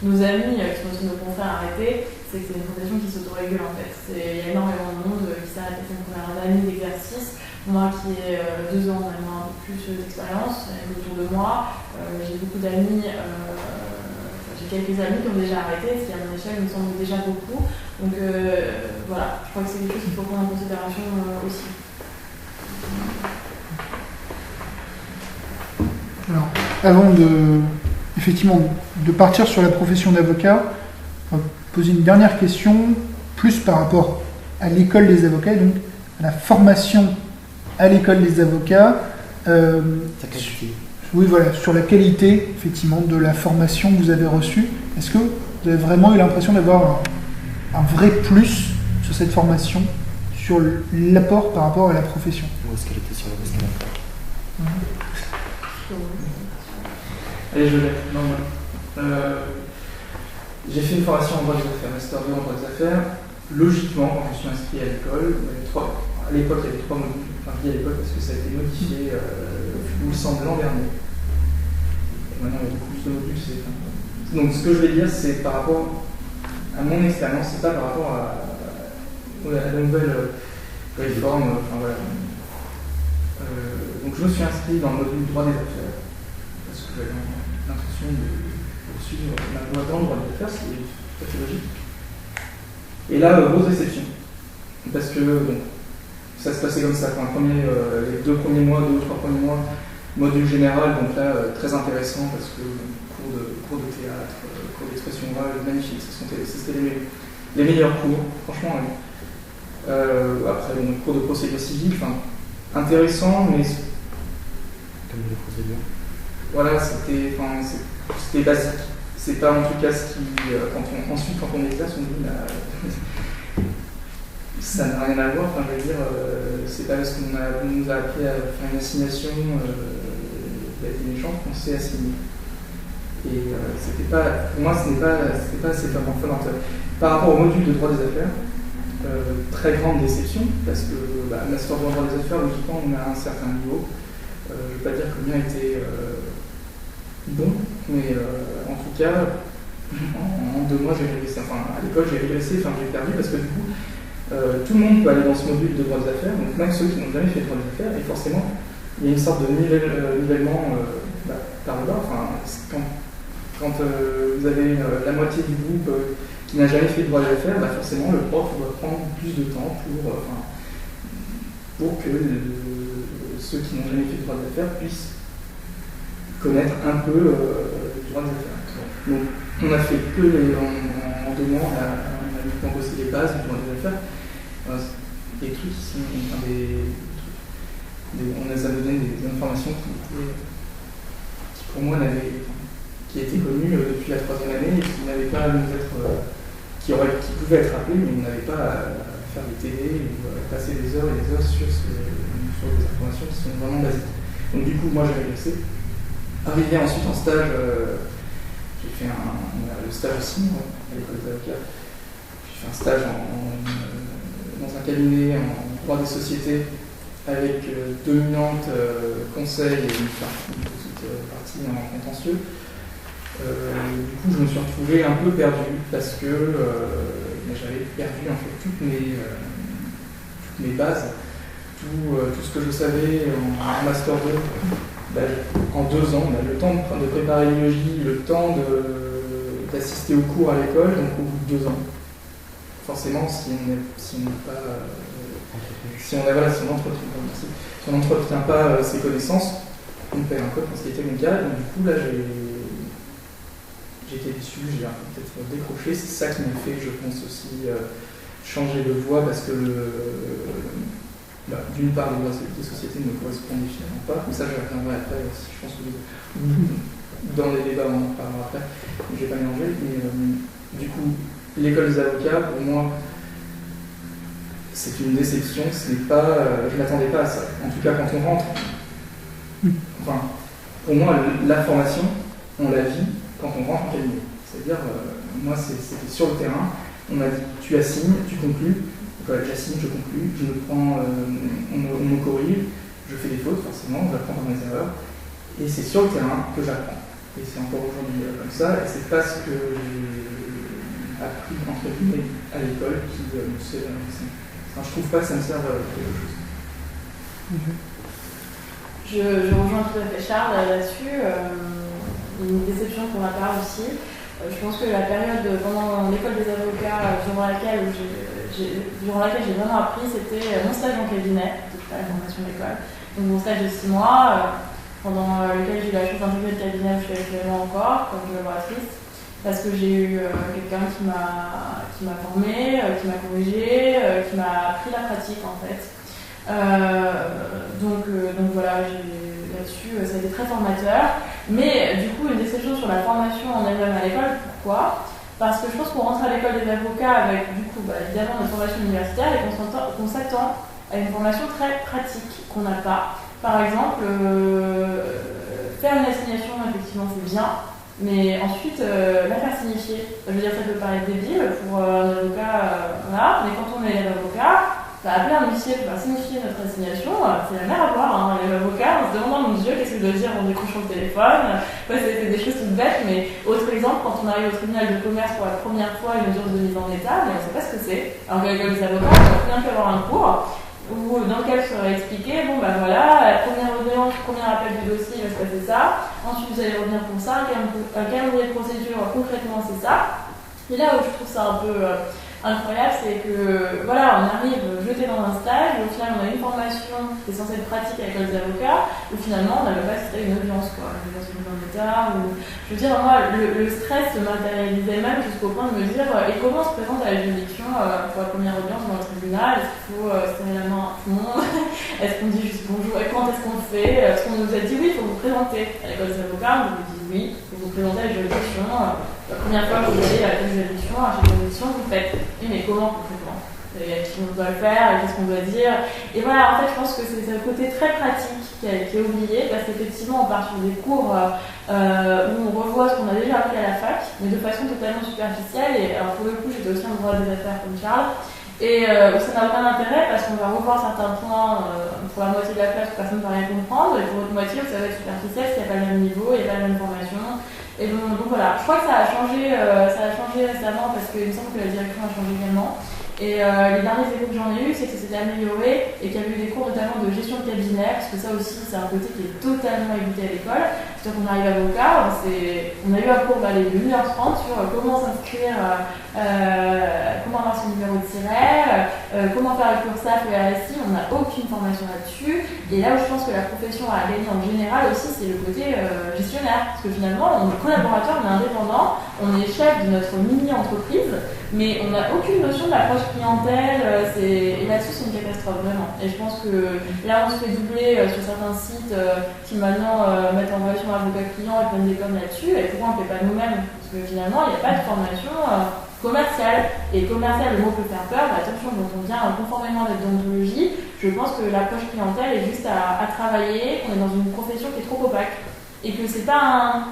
nos amis qui sont aussi nos confrères arrêtés, c'est que c'est une profession qui s'autorégule en fait. Il y a énormément de monde qui s'arrête après une première année d'exercice. Moi qui ai 2 ans, même un peu plus d'expérience, autour de moi, j'ai beaucoup d'amis. J'ai quelques amis qui ont déjà arrêté, ce qui à mon échelle me semble déjà beaucoup. Donc voilà, je crois que c'est quelque chose qu'il faut prendre en considération aussi. Alors, avant effectivement, de partir sur la profession d'avocat, on va poser une dernière question, plus par rapport à l'école des avocats, donc à la formation à l'école des avocats. Oui, voilà, sur la qualité, effectivement, de la formation que vous avez reçue. Est-ce que vous avez vraiment eu l'impression d'avoir un vrai plus sur cette formation, sur l'apport par rapport à la profession? Où est-ce qu'elle était sur la Allez, je l'ai. J'ai fait une formation en droit des affaires, master 2 en droit des affaires. Logiquement, quand je suis inscrit à l'école, à l'époque, il y avait 3 modules. Enfin, je dis à l'époque parce que ça a été modifié, il me semble, l'an dernier. Et maintenant, il y a beaucoup plus de modules. Donc, ce que je vais dire, c'est par rapport à mon expérience, c'est pas par rapport à la nouvelle réforme. Voilà. Donc, je me suis inscrit dans le module droit des affaires parce que j'avais l'impression de poursuivre ma voie dans le droit des affaires, ce qui est tout à fait logique. Et là, grosse déception. Parce que ça se passait comme ça. Les 2 premiers mois, 2 ou 3 premiers mois, module général, donc là, très intéressant parce que cours de théâtre, cours d'expression orale, magnifique. C'était les meilleurs cours, franchement. Après, cours de procédure civile, intéressant, mais. Comme de procédure. Voilà, c'était basique. C'est pas en tout cas ce qui. Ensuite, quand on exerce, on dit. Ça n'a rien à voir, je veux dire, c'est pas parce qu'on nous a appris à faire une assignation d'être méchant qu'on sait assigner. Et pour moi, ce n'est pas assez formateur. Par rapport au module de droit des affaires, très grande déception, parce que master 2 en droit des affaires, logiquement, on a un certain niveau. Je ne veux pas dire que le mien était bon, mais en tout cas, en 2 mois, j'ai régressé. Enfin, à l'école, j'ai régressé, enfin, j'ai perdu parce que du coup, tout le monde peut aller dans ce module de droit des affaires, donc même ceux qui n'ont jamais fait de droit des affaires, et forcément, il y a une sorte de nivellement par le bas. Enfin, quand vous avez la moitié du groupe qui n'a jamais fait de droit des affaires, forcément, le prof doit prendre plus de temps pour que ceux qui n'ont jamais fait de droit des affaires puissent connaître un peu le droit des affaires. Donc, on a fait que en 2 mois, on a uniquement bossé les bases du droit des affaires. Des trucs qui sont on nous a donné des informations qui pour moi qui étaient connues depuis la 3e année et qui n'avaient pas à nous être qui pouvaient être rappelées, mais on n'avait pas à faire des télé ou à passer des heures et des heures sur des informations qui sont vraiment basiques. Donc du coup, moi j'ai régressé. Arrivé ensuite en stage, j'ai fait le stage aussi à l'école d'avocat. J'ai fait un stage dans un cabinet en droit des sociétés avec dominante conseil et une petite partie en contentieux. Du coup, je me suis retrouvé un peu perdu parce que j'avais perdu en fait toutes mes bases, tout ce que je savais en Master 2. En 2 ans, on a le temps de préparer l'IEJ, le temps d'assister aux cours à l'école, donc au bout de 2 ans. Forcément, si on n'entretient pas ses connaissances, on perd un peu, ce qui était mon cas. Donc du coup, là, j'étais déçu, j'ai peut-être décroché. C'est ça qui m'a fait, je pense aussi, changer de voie parce que d'une part, les droits des sociétés ne me correspondent finalement pas. Mais ça, je reviendrai après aussi. Je pense que dans les débats, on en parlera après. Je ne vais pas mélanger. Mais du coup, l'école des avocats, pour moi, c'est une déception. Ce n'est pas, je ne m'attendais pas à ça. En tout cas, quand on rentre, enfin, pour moi, la formation, on la vit quand on rentre en cabinet. C'est-à-dire, moi, c'était sur le terrain. On m'a dit, tu assignes, tu conclus. J'assigne, je conclus, je me prends, on me corrige, je fais des fautes, forcément, j'apprends par mes erreurs. Et c'est sur le terrain que j'apprends. Et c'est encore aujourd'hui comme ça. Et c'est pas ce que j'ai appris entre guillemets à l'école qui me sert. Enfin, je trouve pas que ça me serve à quelque chose. Je rejoins tout à fait Charles là-dessus. Une déception pour ma part aussi. Je pense que la période pendant l'école des avocats durant laquelle j'ai vraiment appris, c'était mon stage en cabinet, c'était pas la formation d'école. Donc mon stage de 6 mois, pendant lequel j'ai eu la chance d'intégrer le cabinet où je suis actuellement encore, comme collaboratrice, parce que j'ai eu quelqu'un qui m'a formée, qui m'a corrigée, qui m'a appris la pratique en fait. Donc voilà, là-dessus, ça a été très formateur. Mais du coup, une déception sur la formation en elle-même à l'école. Pourquoi ? Parce que je pense qu'on rentre à l'école des avocats avec, du coup, évidemment, une formation universitaire et qu'on s'attend à une formation très pratique qu'on n'a pas. Par exemple, faire une assignation, effectivement, c'est bien, mais ensuite, la faire signifier. Je veux dire, ça peut paraître débile pour un avocat, voilà, mais quand on est avocat, appeler un huissier pour signifier notre assignation, c'est la mer à boire. Les avocats, on se demande, mon Dieu, qu'est-ce que je dois dire en décrochant le téléphone. C'est des choses toutes bêtes, mais autre exemple, quand on arrive au tribunal de commerce pour la première fois une mesure de mise en état, mais on ne sait pas ce que c'est. Alors qu'à l'école des avocats, on va bien avoir un cours dans lequel serait expliqué, voilà, la première audience, premier appel du dossier, il va se passer ça. Ensuite, vous allez revenir pour ça, un calendrier de procédure, concrètement, c'est ça. Et là où je trouve ça un peu incroyable, c'est que voilà, on arrive jeté dans un stage, au final on a une formation qui est censée être pratique avec les avocats, où finalement on n'avait pas cité une audience, une audience d'état, ou je veux dire, moi le stress se matérialisait même jusqu'au point de me dire et comment on se présente à la juridiction pour la première audience dans le tribunal, est-ce qu'il faut serrer la main à tout le monde, est-ce qu'on dit juste bonjour, et quand est-ce qu'on le fait, parce qu'on nous a dit oui, il faut vous présenter à l'école des avocats, on nous dit oui, il faut vous présenter à la juridiction. La première fois que vous allez à la juridiction, à chaque juridiction, vous faites. Oui, mais comment concrètement ? Qui on doit le faire, qu'est-ce qu'on doit dire ? Et voilà, en fait, je pense que c'est un côté très pratique qui est oublié, parce qu'effectivement, on part sur des cours où on revoit ce qu'on a déjà appris à la fac, mais de façon totalement superficielle. Et alors, pour le coup, j'étais aussi en droit des affaires comme Charles. Et ça n'a aucun intérêt parce qu'on va revoir certains points pour la moitié de la classe où personne ne va rien comprendre, et pour l'autre moitié où ça va être superficiel, s'il n'y a pas le même niveau, il n'y a pas la même formation. Et donc voilà, je crois que ça a changé récemment parce qu'il me semble que la direction a changé également. Et les derniers échos que j'en ai eu, c'est que ça s'était amélioré et qu'il y avait eu des cours notamment de gestion de cabinet, parce que ça aussi, c'est un côté qui est totalement évité à l'école. C'est-à-dire qu'on arrive avocat, on a eu un cours de 1h30 sur comment s'inscrire, comment avoir son numéro de siret, comment faire le CURSAF, le RSI, on n'a aucune formation là-dessus. Et là où je pense que la profession a gagné en général aussi, c'est le côté gestionnaire. Parce que finalement, on est collaborateur, on est indépendant, on est chef de notre mini-entreprise, mais on n'a aucune notion de l'approche clientèle, et là-dessus c'est une catastrophe vraiment. Et je pense que là on se fait doubler sur certains sites qui maintenant mettent en relation avocat client et prennent des coms là-dessus, et pourquoi on ne le fait pas nous-mêmes? Parce que finalement il n'y a pas de formation commerciale, et commercial, le mot peut faire peur, mais attention, quand on vient conformément à la déontologie, je pense que l'approche clientèle est juste à travailler, qu'on est dans une profession qui est trop opaque, et que c'est pas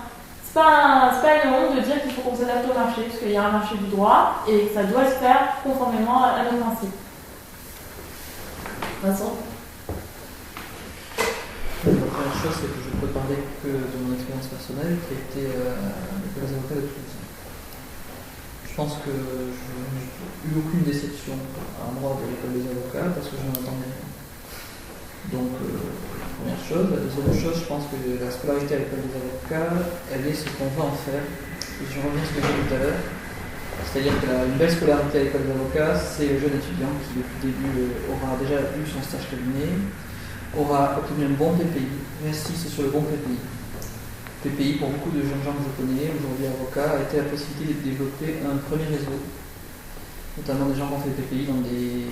une honte de dire qu'il faut qu'on s'adapte au marché, parce qu'il y a un marché du droit et ça doit se faire conformément à nos principes. Vincent? La première chose, c'est que je peux parler que de mon expérience personnelle qui a été à l'école des avocats de Toulouse. Je pense que je n'ai eu aucune déception à l'endroit de l'école des avocats parce que je n'en attendais rien. Donc, première chose. La deuxième chose, je pense que la scolarité à l'école des avocats, elle est ce qu'on veut en faire. Et je reviens à ce que j'ai dit tout à l'heure. C'est-à-dire qu'une belle scolarité à l'école des avocats, c'est le jeune étudiant qui, depuis le début, aura déjà eu son stage cabinet, aura obtenu un bon PPI, insiste sur le bon PPI. PPI, pour beaucoup de jeunes gens que je connais, aujourd'hui avocats, a été la possibilité de développer un premier réseau. Notamment des gens qui ont fait le PPI dans des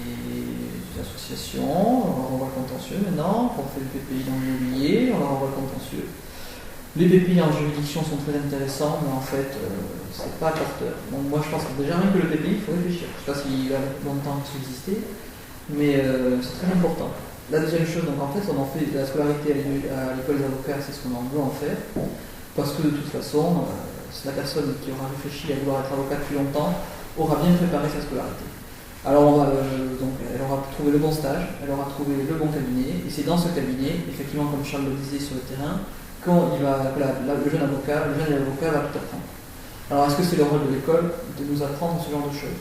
associations, on leur envoie le contentieux maintenant, qui ont fait le PPI dans l'immobilier, on leur envoie le contentieux. Les PPI en juridiction sont très intéressants, mais en fait, c'est pas porteur. Donc moi je pense que déjà rien que le PPI, il faut réfléchir. Je ne sais pas s'il va longtemps subsister, mais c'est très important. La deuxième chose, donc en fait, on en fait la scolarité à l'école des avocats, c'est ce qu'on en veut en faire, parce que de toute façon, c'est la personne qui aura réfléchi à vouloir être avocat depuis longtemps, aura bien préparé sa scolarité. Alors donc, elle aura trouvé le bon stage, elle aura trouvé le bon cabinet, et c'est dans ce cabinet, effectivement comme Charles le disait sur le terrain, que le jeune avocat va tout apprendre. Alors est-ce que c'est le rôle de l'école de nous apprendre ce genre de choses?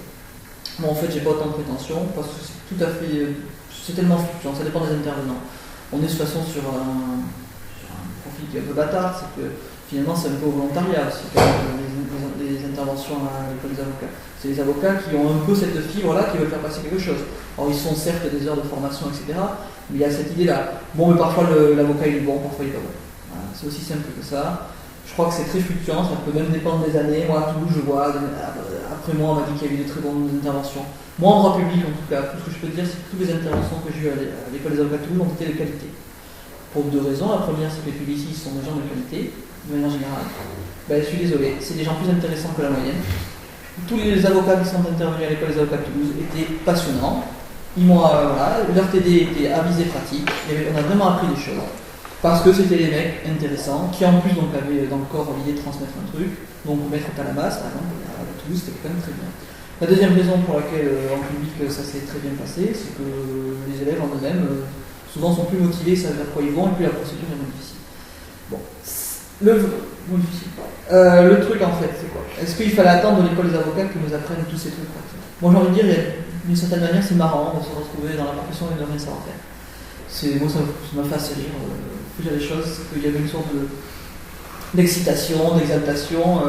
Bon, en fait j'ai pas autant de prétention, parce que c'est tout à fait, c'est tellement fluctuant, ça dépend des intervenants. On est de toute façon sur un profil qui est un peu bâtard, c'est que finalement c'est un peu au volontariat aussi, les interventions à l'école des avocats. C'est les avocats qui ont un peu cette fibre-là, qui veulent faire passer quelque chose. Alors ils sont certes des heures de formation, etc., mais il y a cette idée-là. Bon, mais parfois l'avocat il est bon, parfois il est pas bon. Voilà, c'est aussi simple que ça. Je crois que c'est très fluctuant, ça peut même dépendre des années. Moi, à Toulouse, je vois, après moi, on m'a dit qu'il y avait de très bonnes interventions. Moi, en droit public, en tout cas, tout ce que je peux dire, c'est que toutes les interventions que j'ai eues à l'école des avocats de Toulouse ont été de qualité. Pour deux raisons. La première, c'est que les publicistes sont des gens de qualité, de manière générale. Ben, je suis désolé, c'est des gens plus intéressants que la moyenne. Tous les avocats qui sont intervenus à l'école des avocats de Toulouse étaient passionnants. Ils m'ont, leur TD était avisé pratique. On a vraiment appris des choses. Parce que c'était des mecs intéressants, qui en plus donc, avaient dans le corps l'idée de transmettre un truc. Donc maître Talamas, par exemple, à Toulouse, c'était quand même très bien. La deuxième raison pour laquelle en public ça s'est très bien passé, c'est que les élèves en eux-mêmes souvent sont plus motivés, savent vers quoi ils vont, et puis la procédure est moins difficile. Bon, le truc en fait, c'est quoi? Est-ce qu'il fallait attendre de l'école des avocats qu'ils nous apprennent tous ces trucs? Moi j'ai envie de dire, d'une certaine manière, c'est marrant de se retrouver dans la profession et de rien savoir faire. Moi ça m'a fait assez rire. Plus il y a des choses, c'est qu'il y avait une sorte d'excitation, d'exaltation.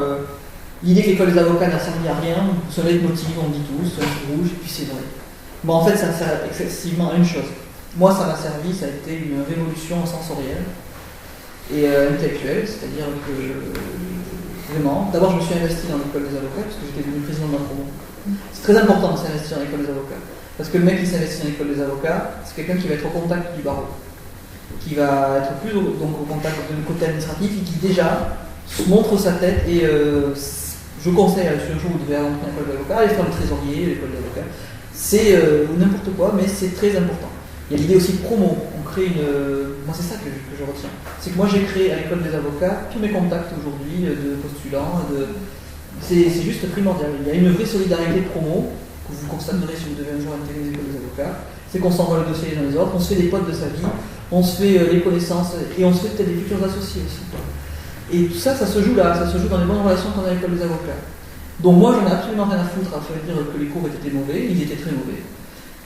L'idée que l'école des avocats n'a servi à rien, ce leitmotiv, on dit tous, c'est un rouge, et puis c'est vrai. Bon, en fait, ça sert excessivement à une chose. Moi, ça m'a servi, ça a été une révolution sensorielle et intellectuelle, c'est-à-dire que vraiment, d'abord, je me suis investi dans l'école des avocats, parce que j'étais devenu président de ma promo. C'est très important de s'investir dans l'école des avocats, parce que le mec qui s'investit dans l'école des avocats, c'est quelqu'un qui va être au contact du barreau, qui va être plus au contact du côté administratif et qui déjà montre sa tête. Et je conseille à ce jour où vous devez rentrer dans l'école d'avocat, aller faire le trésorier, l'école d'avocat. C'est n'importe quoi, mais c'est très important. Il y a l'idée aussi de promo. On crée moi c'est ça que je retiens. C'est que moi j'ai créé à l'école des avocats tous mes contacts aujourd'hui de postulants. C'est juste primordial. Il y a une vraie solidarité de promo que vous constaterez si vous devez un jour intégrer les écoles des avocats, c'est qu'on s'envoie le dossier les uns les autres, on se fait des potes de sa vie, on se fait les connaissances et on se fait peut-être des futurs associés aussi. Et tout ça, ça se joue là, ça se joue dans les bonnes relations qu'on a avec l'école des avocats. Donc moi, j'en ai absolument rien à foutre à faire dire que les cours étaient mauvais, ils étaient très mauvais.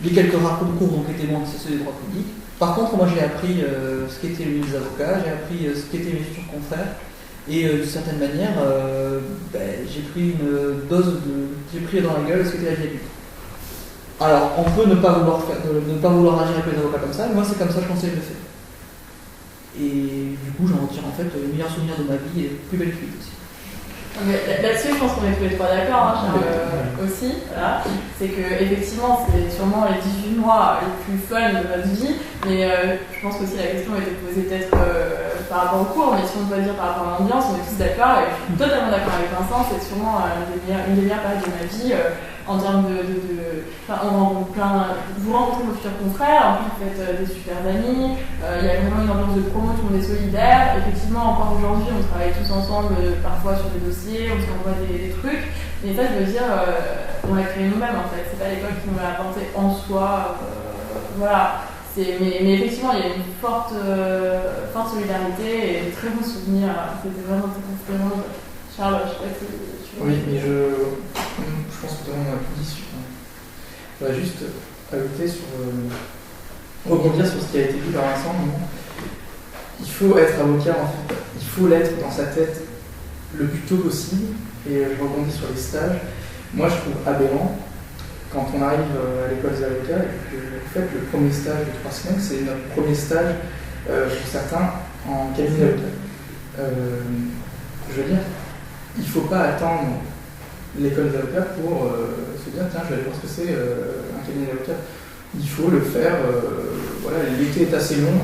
Les quelques rares cours donc étaient bons, c'est ceux des droits publics. Par contre, moi j'ai appris ce qu'était le milieu des avocats, j'ai appris ce qu'étaient mes futurs confrères, et d'une certaine manière, j'ai pris une dose j'ai pris dans la gueule ce qu'était la vie adulte. Alors, on peut ne pas vouloir agir avec les avocats comme ça, mais moi c'est comme ça que je conseille de le faire. Et du coup, j'en retire en fait le meilleur souvenir de ma vie et le plus belle cuite aussi. Mais là-dessus, je pense qu'on est tous les trois d'accord, hein, Charles, aussi. Voilà. C'est que effectivement, c'est sûrement les 18 mois les plus fun de notre vie, mais je pense qu'aussi la question était posée peut-être par rapport au cours, mais si on doit dire par rapport à l'ambiance, on est tous d'accord, et je suis totalement d'accord avec Vincent, c'est sûrement une des meilleures périodes de ma vie en termes on rencontre vous rencontrez vos futurs confrères, en plus vous faites des super amis, il y a vraiment une ambiance de promo, tout le monde est solidaire. Effectivement, encore aujourd'hui, on travaille tous ensemble, parfois sur des dossiers, on se renvoie des trucs, mais ça, je veux dire, on l'a créé nous-mêmes en fait, c'est pas l'école qui nous l'a apporté en soi, voilà. Mais effectivement, il y a une forte solidarité et de très bons souvenirs, c'était vraiment Charles, je sais pas si tu veux. Oui, mais je pense que tout le monde a tout dit. Je voudrais juste ajouter rebondir sur ce qui a été dit par Vincent. Il faut être avocat, en fait. Il faut l'être dans sa tête le plus tôt possible. Et je rebondis sur les stages. Moi, je trouve aberrant quand on arrive à l'école des avocats et que vous faites le premier stage de 3 semaines, c'est notre premier stage pour certains en cabinet d'avocat. Je veux dire, il ne faut pas attendre l'école des avocats pour se dire tiens, je vais aller voir ce que c'est un cabinet d'avocat. Il faut le faire. Voilà, l'été est assez long.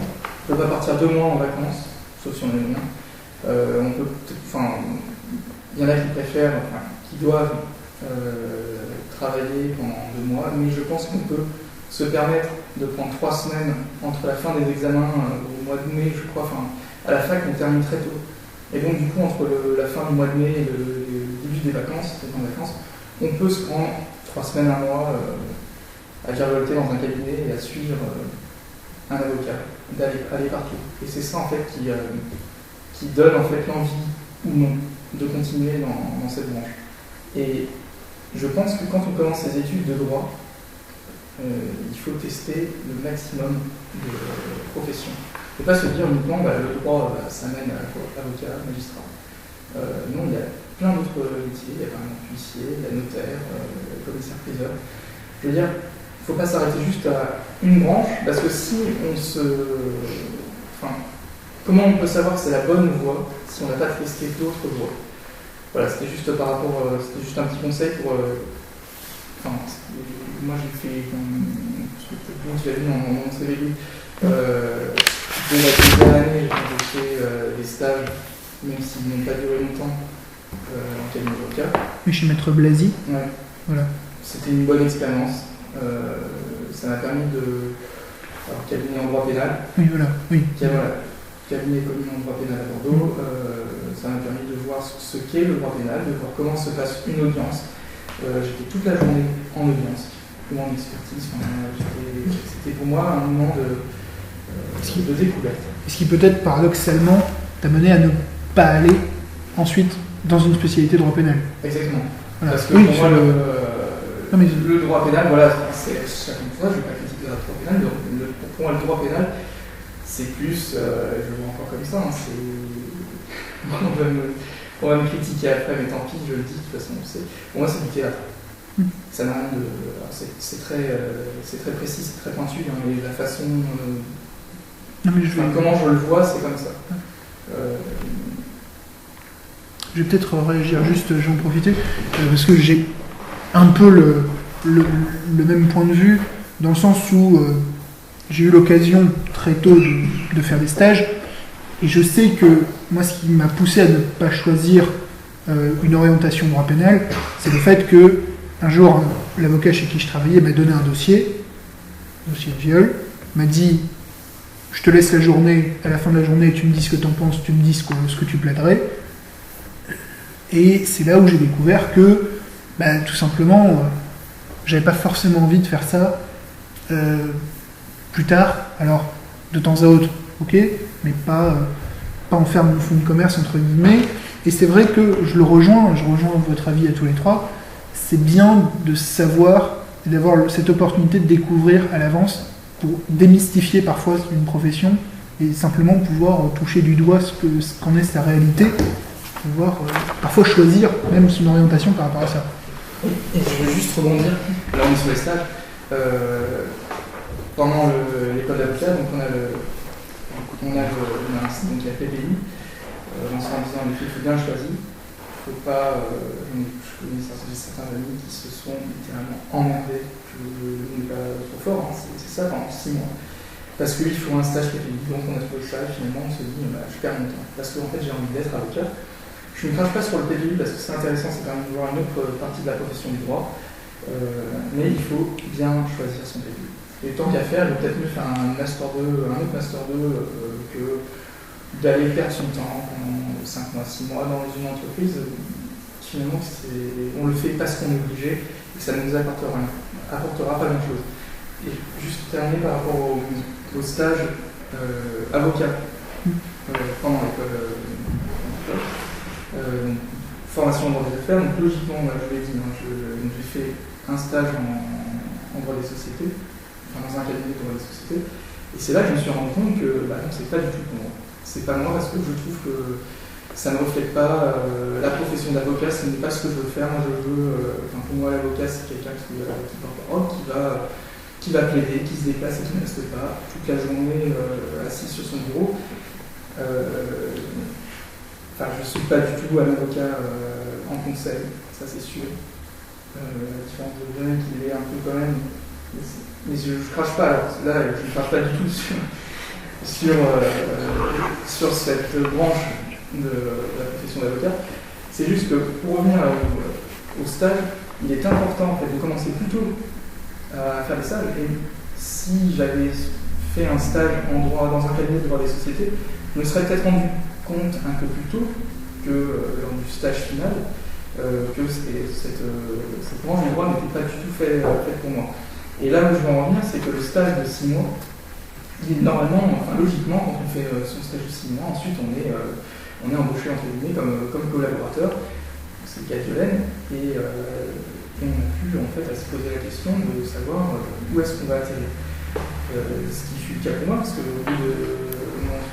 On ne peut pas partir 2 mois en vacances, sauf si on est loin. Il y en a qui préfèrent, qui doivent travailler pendant 2 mois, mais je pense qu'on peut se permettre de prendre 3 semaines entre la fin des examens au mois de mai, je crois. À la fac, on termine très tôt. Et donc, du coup, entre la fin du mois de mai et le début des vacances, on peut se prendre 3 semaines, 1 mois à virevolter dans un cabinet et à suivre un avocat, d'aller partout. Et c'est ça, en fait, qui donne en fait l'envie ou non de continuer dans cette branche. Et je pense que quand on commence ses études de droit, il faut tester le maximum de professions. Il ne faut pas se dire uniquement le droit, ça mène à avocat, magistrat. Non, il y a plein d'autres métiers. Il y a par exemple huissier, il y a notaire, commissaire-priseur. Je veux dire, il ne faut pas s'arrêter juste à une branche, parce que si on comment on peut savoir que c'est la bonne voie si on n'a pas testé d'autres voies? Voilà, c'était juste un petit conseil pour. Moi j'ai fait, tu l'as vu dans mon CV, de la première année, j'ai fait des stages, même s'ils n'ont pas duré longtemps, en cabinet d'avocat. Oui, chez Maître Blasi. Ouais. Voilà. C'était une bonne expérience. Ça m'a permis de. Alors, cabinet en droit pénal. Oui, voilà. Oui. Cabinet commun en droit pénal à Bordeaux. Ça m'a permis de voir ce qu'est le droit pénal, de voir comment se passe une audience. J'étais toute la journée en audience, moment d'expertise. C'était pour moi un moment de découverte. Ce qui peut-être paradoxalement t'a mené à ne pas aller ensuite dans une spécialité droit pénal. Exactement. Voilà. Parce que pour moi, le droit pénal, voilà, c'est chaque fois, je ne vais pas critiquer le droit pénal, pour moi le droit pénal, c'est plus, je le vois encore comme ça, on va me critiquer après, mais tant pis, je le dis, de toute façon, on sait. Pour moi, c'est du théâtre. Ça n'a rien de. C'est très précis, c'est très pointu, et la façon. Comment je le vois, c'est comme ça. Je vais peut-être réagir juste, j'en profiter, parce que j'ai un peu le même point de vue, dans le sens où j'ai eu l'occasion très tôt de faire des stages, et je sais que moi, ce qui m'a poussé à ne pas choisir une orientation droit pénal, c'est le fait que un jour, l'avocat chez qui je travaillais m'a donné un dossier de viol, m'a dit je te laisse la journée, à la fin de la journée, tu me dis ce que tu en penses, tu me dis ce que tu plaiderais. Et c'est là où j'ai découvert que, tout simplement, j'avais pas forcément envie de faire ça plus tard. Alors, de temps à autre, ok, mais pas en faire mon fonds de commerce, entre guillemets. Et c'est vrai que je rejoins votre avis à tous les trois, c'est bien de savoir et d'avoir cette opportunité de découvrir à l'avance pour démystifier parfois une profession et simplement pouvoir toucher du doigt ce qu'en est sa réalité, pouvoir parfois choisir même son orientation par rapport à ça. Et je vais juste rebondir, là on est sur les stages. Pendant l'école d'avocat, donc on a donc la PPI, on se rend en disant il faut bien choisir. Il ne faut pas. Je connais certains amis qui se sont littéralement emmerdés. Je ne vais pas trop fort, hein, c'est ça pendant 6 mois. Parce qu'il faut un stage PPI, donc on a trouvé ça, et finalement on se dit je perds mon temps. Parce qu'en fait j'ai envie d'être avocat. Je ne crache pas sur le PPI parce que c'est intéressant, c'est quand même de voir une autre partie de la profession du droit. Mais il faut bien choisir son PPI. Et tant qu'à faire, il vaut peut-être mieux faire un autre Master 2 que d'aller perdre son temps pendant 5 mois, 6 mois dans une entreprise. Finalement, on le fait parce qu'on est obligé et ça ne nous apportera pas grand-chose. Et juste terminer par rapport au stage avocat pendant l'école. Formation en droit des affaires, donc logiquement, je l'ai dit, j'ai fait un stage en droit des sociétés, dans un cabinet de droit des sociétés, et c'est là que je me suis rendu compte que non, c'est pas du tout pour moi. C'est pas moi parce que je trouve que ça ne reflète pas la profession d'avocat, ce n'est pas ce que je veux faire. Moi, pour moi, l'avocat, c'est quelqu'un qui porte parole, qui va plaider, qui se déplace et qui ne reste pas toute la journée assis sur son bureau. Je ne suis pas du tout un avocat en conseil, ça c'est sûr. La différence de bien qu'il est un peu quand même. Mais je ne crache pas, alors là je ne crache pas du tout sur cette branche de la profession d'avocat. C'est juste que pour revenir au stage, il est important en fait, de commencer plus tôt à faire des stages. Et si j'avais fait un stage en droit dans un cabinet de droit des sociétés, je me serais peut-être rendu compte un peu plus tôt que lors du stage final que cette branche du droit n'était pas du tout faite pour moi. Et là où je veux en revenir, c'est que le stage de 6 mois, il est normalement, logiquement, quand on fait son stage de 6 mois, ensuite on est embauché entre guillemets comme collaborateur, c'est le cas de Violaine, et on a pu en fait à se poser la question de savoir où est-ce qu'on va atterrir. Ce qui fut le cas pour moi, parce qu'au bout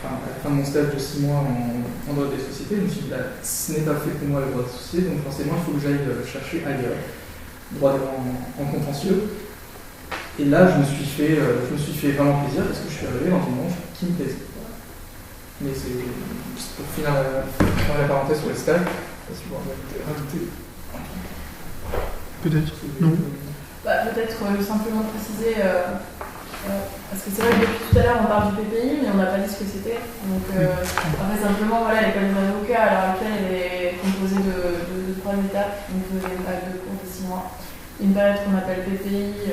à la fin de mon stage de 6 mois en droit des sociétés, je me suis dit ce n'est pas fait pour moi le droit des sociétés, donc forcément il faut que j'aille chercher ailleurs, droit en contentieux. Et là, je me suis fait vraiment plaisir parce que je suis arrivé dans une branche qui me plaisait. Mais c'est pour finir la parenthèse sur les stages, parce que vous avez rajouté. Peut-être. Non. Peut-être simplement préciser, parce que c'est vrai que depuis tout à l'heure on parle du PPI, mais on n'a pas dit ce que c'était. Donc, après, simplement, l'école des avocats à l'heure actuelle elle est composée de 3 étapes, donc vous avez une période de cours de 6 mois. Une période qu'on appelle PPI,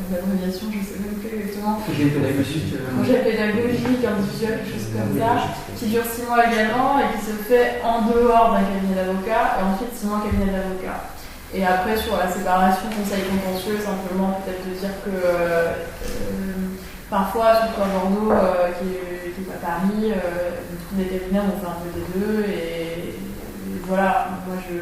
l'abréviation, je ne sais même plus exactement. Projet pédagogique. Projet pédagogique, individuel, quelque chose comme ça, qui dure 6 mois également et qui se fait en dehors d'un cabinet d'avocat et ensuite 6 mois cabinet d'avocat. Et après, sur la séparation conseil contentieux, simplement peut-être de dire que parfois, surtout à Bordeaux, qui est à Paris, tous les cabinets ont fait un peu des deux et voilà, moi je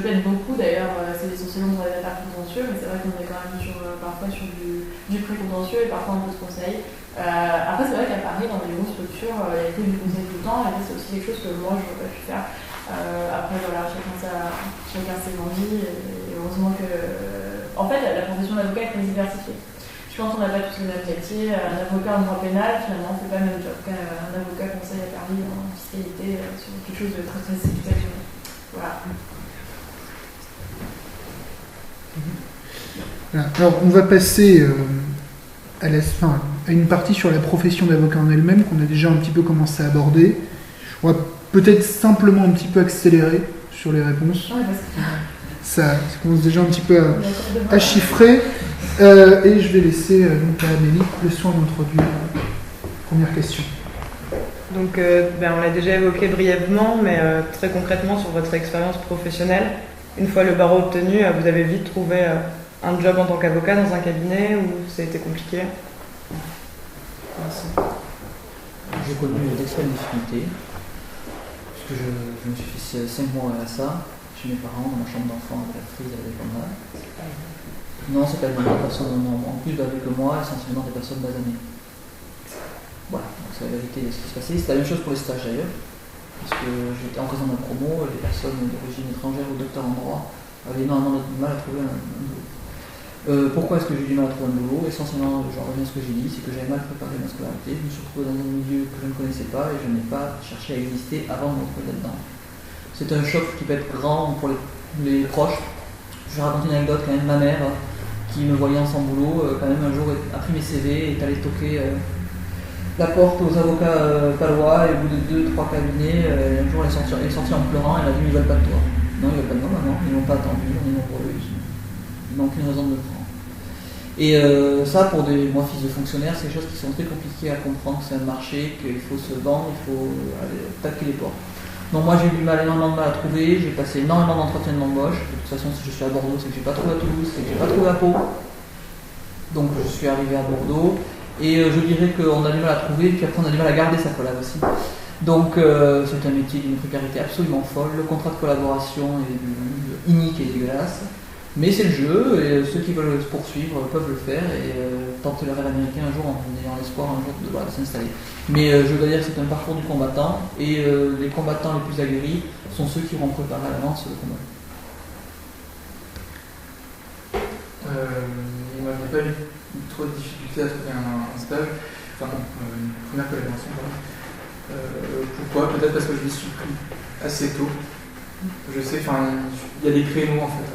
plaide beaucoup d'ailleurs, c'est essentiellement pour les affaires contentieux, mais c'est vrai qu'on est quand même parfois sur du pré-contentieux et parfois un peu de conseil. Après, c'est vrai qu'à Paris, dans les grosses structures, il y a que du conseil tout le temps, et c'est aussi quelque chose que moi je n'aurais pas pu faire. Après, voilà, chacun ses envies, et heureusement que. En fait, la profession d'avocat est très diversifiée. Je pense qu'on n'a pas tous le même métier. Un avocat en droit pénal, finalement, c'est pas le même job qu'un avocat conseil à Paris en fiscalité, sur quelque chose de très très spécialisé. Voilà. Alors, on va passer à une partie sur la profession d'avocat en elle-même qu'on a déjà un petit peu commencé à aborder. On va peut-être simplement un petit peu accélérer sur les réponses. Ouais, parce que... Ça commence déjà un petit peu à chiffrer. Et je vais laisser donc à Amélie le soin d'introduire la première question. Donc, on l'a déjà évoqué brièvement, mais très concrètement sur votre expérience professionnelle. Une fois le barreau obtenu, vous avez vite trouvé un job en tant qu'avocat dans un cabinet ou ça a été compliqué? Merci. J'ai connu d'extrêmes difficultés, puisque je me suis fait 5 mois à ça, chez mes parents, dans ma chambre d'enfant, avec la frise, avec les là. Non, c'est pas des personnes en plus d'avec moi, essentiellement des personnes basanées. Voilà, donc c'est la vérité de ce qui se passait. C'est la même chose pour les stages d'ailleurs, puisque j'étais en présence d'un promo, les personnes d'origine étrangère ou docteurs en droit avaient énormément de mal à trouver un boulot. Pourquoi est-ce que j'ai eu du mal à trouver un boulot? Essentiellement, j'en reviens à ce que j'ai dit, c'est que j'avais mal préparé ma scolarité, je me suis retrouvé dans un milieu que je ne connaissais pas et je n'ai pas cherché à exister avant de me retrouver là-dedans. C'est un choc qui peut être grand pour les proches. Je vais raconter une anecdote quand même, ma mère, qui me voyant sans boulot, quand même un jour a pris mes CV et est allée toquer la porte aux avocats palois et au bout de 2-3 cabinets, un jour elle est sortie en pleurant, elle a dit ils veulent pas de toi. Non, ils veulent pas de moi, maman, ils m'ont pas attendu, on est nombreux, ils n'ont aucune raison de le prendre. Et ça, pour moi, fils de fonctionnaire, c'est des choses qui sont très compliquées à comprendre, c'est un marché, qu'il faut se vendre, il faut aller taper les portes. Donc moi j'ai eu énormément de mal à trouver, j'ai passé énormément d'entretiens d'embauche. De toute façon si je suis à Bordeaux, c'est que je n'ai pas trouvé à Toulouse, c'est que je n'ai pas trouvé à Pau. Donc je suis arrivé à Bordeaux et je dirais qu'on a du mal à trouver, puis après on a du mal à garder sa collab aussi. Donc c'est un métier d'une précarité absolument folle, le contrat de collaboration est inique et dégueulasse. Mais c'est le jeu, et ceux qui veulent se poursuivre peuvent le faire et tenter le rêve américain un jour en ayant l'espoir un jour de s'installer. Mais je dois dire que c'est un parcours du combattant, et les combattants les plus aguerris sont ceux qui auront préparé à l'avance le combat. Moi, je n'ai pas eu trop de difficultés à trouver un stage, enfin une première collaboration. Pourquoi? Peut-être parce que je m'y suis pris assez tôt. Je sais, il y a des créneaux en fait.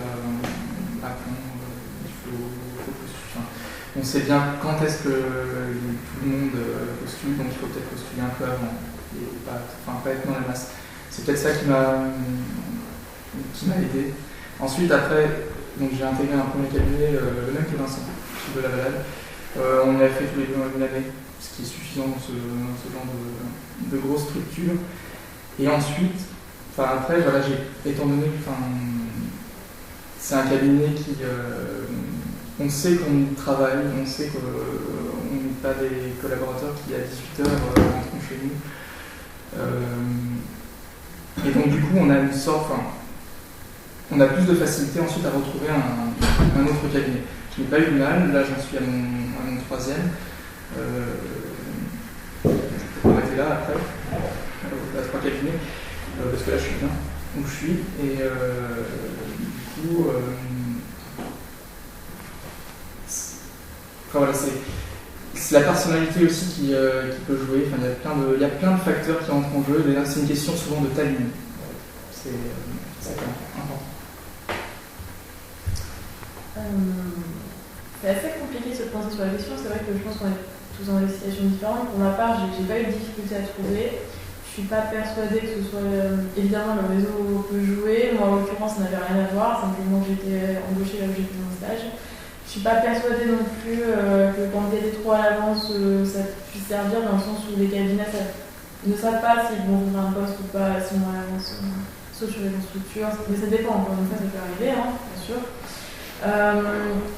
On sait bien quand est-ce que tout le monde postule, donc il faut peut-être postuler un peu avant et pas être dans la masse. C'est peut-être ça qui m'a aidé. Ensuite, après, j'ai intégré un premier cabinet, le même que Vincent, de la Balade. On a fait tous les deux une année, ce qui est suffisant dans ce genre de grosse structure. Et ensuite, après, voilà, étant donné que c'est un cabinet qui... on sait qu'on travaille, on sait qu'on n'est pas des collaborateurs qui à 18h rentrent chez nous. Et donc du coup on a une sorte, on a plus de facilité ensuite à retrouver un autre cabinet. Je n'ai pas eu de mal, là j'en suis à mon troisième. Je peux m'arrêter là après, à 3 cabinets, parce que là je suis bien où je suis. Et du coup... voilà, c'est la personnalité aussi qui peut jouer. Il y a plein de facteurs qui entrent en jeu. C'est une question souvent de timing. C'est ça qui est important. C'est assez compliqué de se penser sur la question. C'est vrai que je pense qu'on est tous dans des situations différentes. Pour ma part, j'ai pas eu de difficulté à trouver. Je suis pas persuadée que ce soit... évidemment, le réseau peut jouer. Moi, en l'occurrence, ça n'avait rien à voir. Simplement, j'étais embauchée là où j'étais en stage. Je suis pas persuadée non plus que quand il y a des trop à l'avance, ça puisse servir dans le sens où les cabinets ne savent pas s'ils vont ouvrir un poste ou pas, si on à l'avance, sauf sur les structures. Mais ça dépend, encore une fois, ça peut arriver, hein, bien sûr.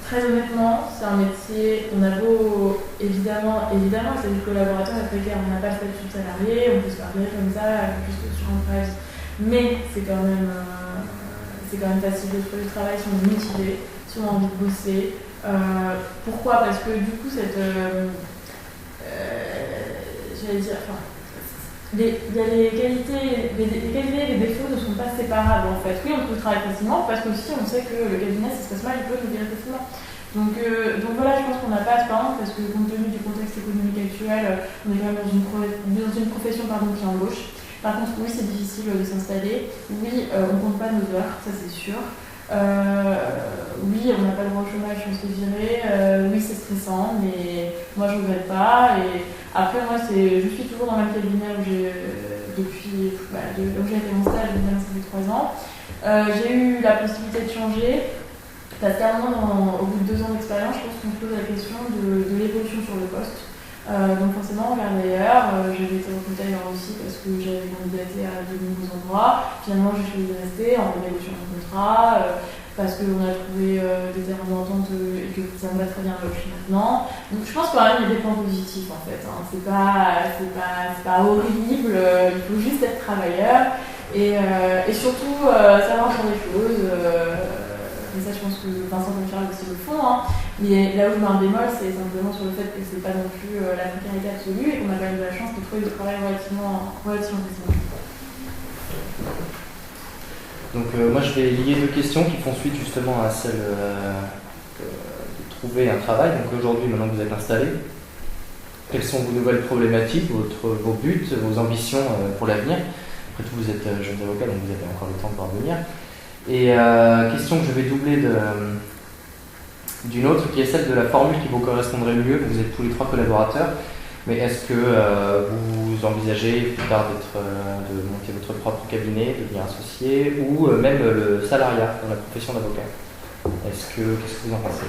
Très honnêtement, c'est un métier, on a beau, évidemment, c'est du collaborateur et précaire, on n'a pas le statut de salarié, on peut se parler comme ça, juste sur un presse, mais c'est quand même facile de trouver du travail si on est motivé, si on a envie de bosser. Pourquoi? Parce que du coup, j'allais dire, il y a les qualités, les qualités et les défauts ne sont pas séparables en fait. Oui, on trouve le travail facilement parce qu'aussi on sait que le cabinet, si ça se passe mal, il peut nous virer facilement. Donc voilà, je pense qu'on n'a pas à se plaindre parce que compte tenu du contexte économique actuel, on est quand même dans une profession qui embauche. Par contre, oui, c'est difficile de s'installer. Oui, on ne compte pas nos heures, ça c'est sûr. Oui, on n'a pas le droit au chômage, on se fait virer. Oui, c'est stressant, mais moi je ne regrette pas. Et après, moi, je suis toujours dans le même cabinet où j'ai depuis où j'ai été mon stage, ça fait 3 ans. J'ai eu la possibilité de changer. Parce qu'à un moment, au bout de 2 ans d'expérience, je pense qu'on se pose la question de l'évolution sur le poste. Donc forcément, on regarde ailleurs. J'avais été recrutée ailleurs aussi parce que j'avais candidaté à de nombreux endroits. Finalement, j'ai choisi de rester en négociant mon contrat. parce qu'on a trouvé des terrains d'entente et que ça me va très bien là où je suis maintenant. Donc je pense quand même qu'il y a des points positifs en fait. Hein. C'est pas horrible, il faut juste être travailleur et surtout savoir faire les choses. Et ça, je pense que Vincent et Charles aussi le font. Hein. Mais là où je mets un bémol, c'est simplement sur le fait que c'est pas non plus la précarité absolue et qu'on a quand même de la chance de trouver du travail relativement facilement. Donc moi je vais lier deux questions qui font suite justement à celle de trouver un travail. Donc aujourd'hui, maintenant que vous êtes installé, quelles sont vos nouvelles problématiques, vos buts, vos ambitions pour l'avenir? Après tout, vous êtes jeunes avocats, donc vous avez encore le temps de parvenir. Et question que je vais doubler d'une autre, qui est celle de la formule qui vous correspondrait le mieux. Vous êtes tous les trois collaborateurs, mais est-ce que vous envisagez plus tard de monter votre propre cabinet, de devenir associé, ou même le salariat dans la profession d'avocat? Qu'est-ce que vous en pensez?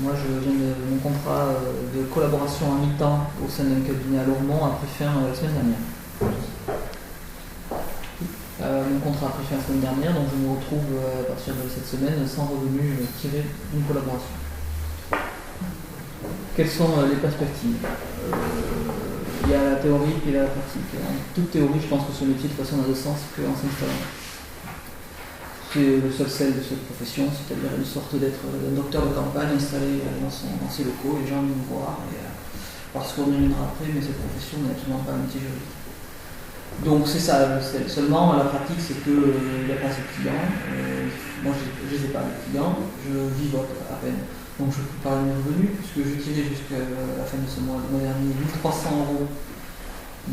Moi, je viens de mon contrat de collaboration à mi-temps au sein d'un cabinet à Lormont a pris fin la semaine dernière. Mon contrat a pris fin la semaine dernière, donc je me retrouve à partir de cette semaine sans revenu tiré d'une collaboration. Quelles sont les perspectives? Il y a la théorie et la pratique. En toute théorie, je pense que ce métier de toute façon n'a de sens qu'en s'installant. C'est le seul sel de cette profession, c'est-à-dire une sorte d'être un docteur de campagne installé dans ses locaux, les gens viennent nous voir, parce qu'on y reviendra après, mais cette profession n'est absolument pas un métier juridique. Donc c'est ça, seulement la pratique c'est qu'il n'y a pas assez de clients, moi je ne les ai pas les clients, je vivote à peine. Donc je peux parler de mes revenus, puisque je tirais jusqu'à la fin de ce mois dernier 1300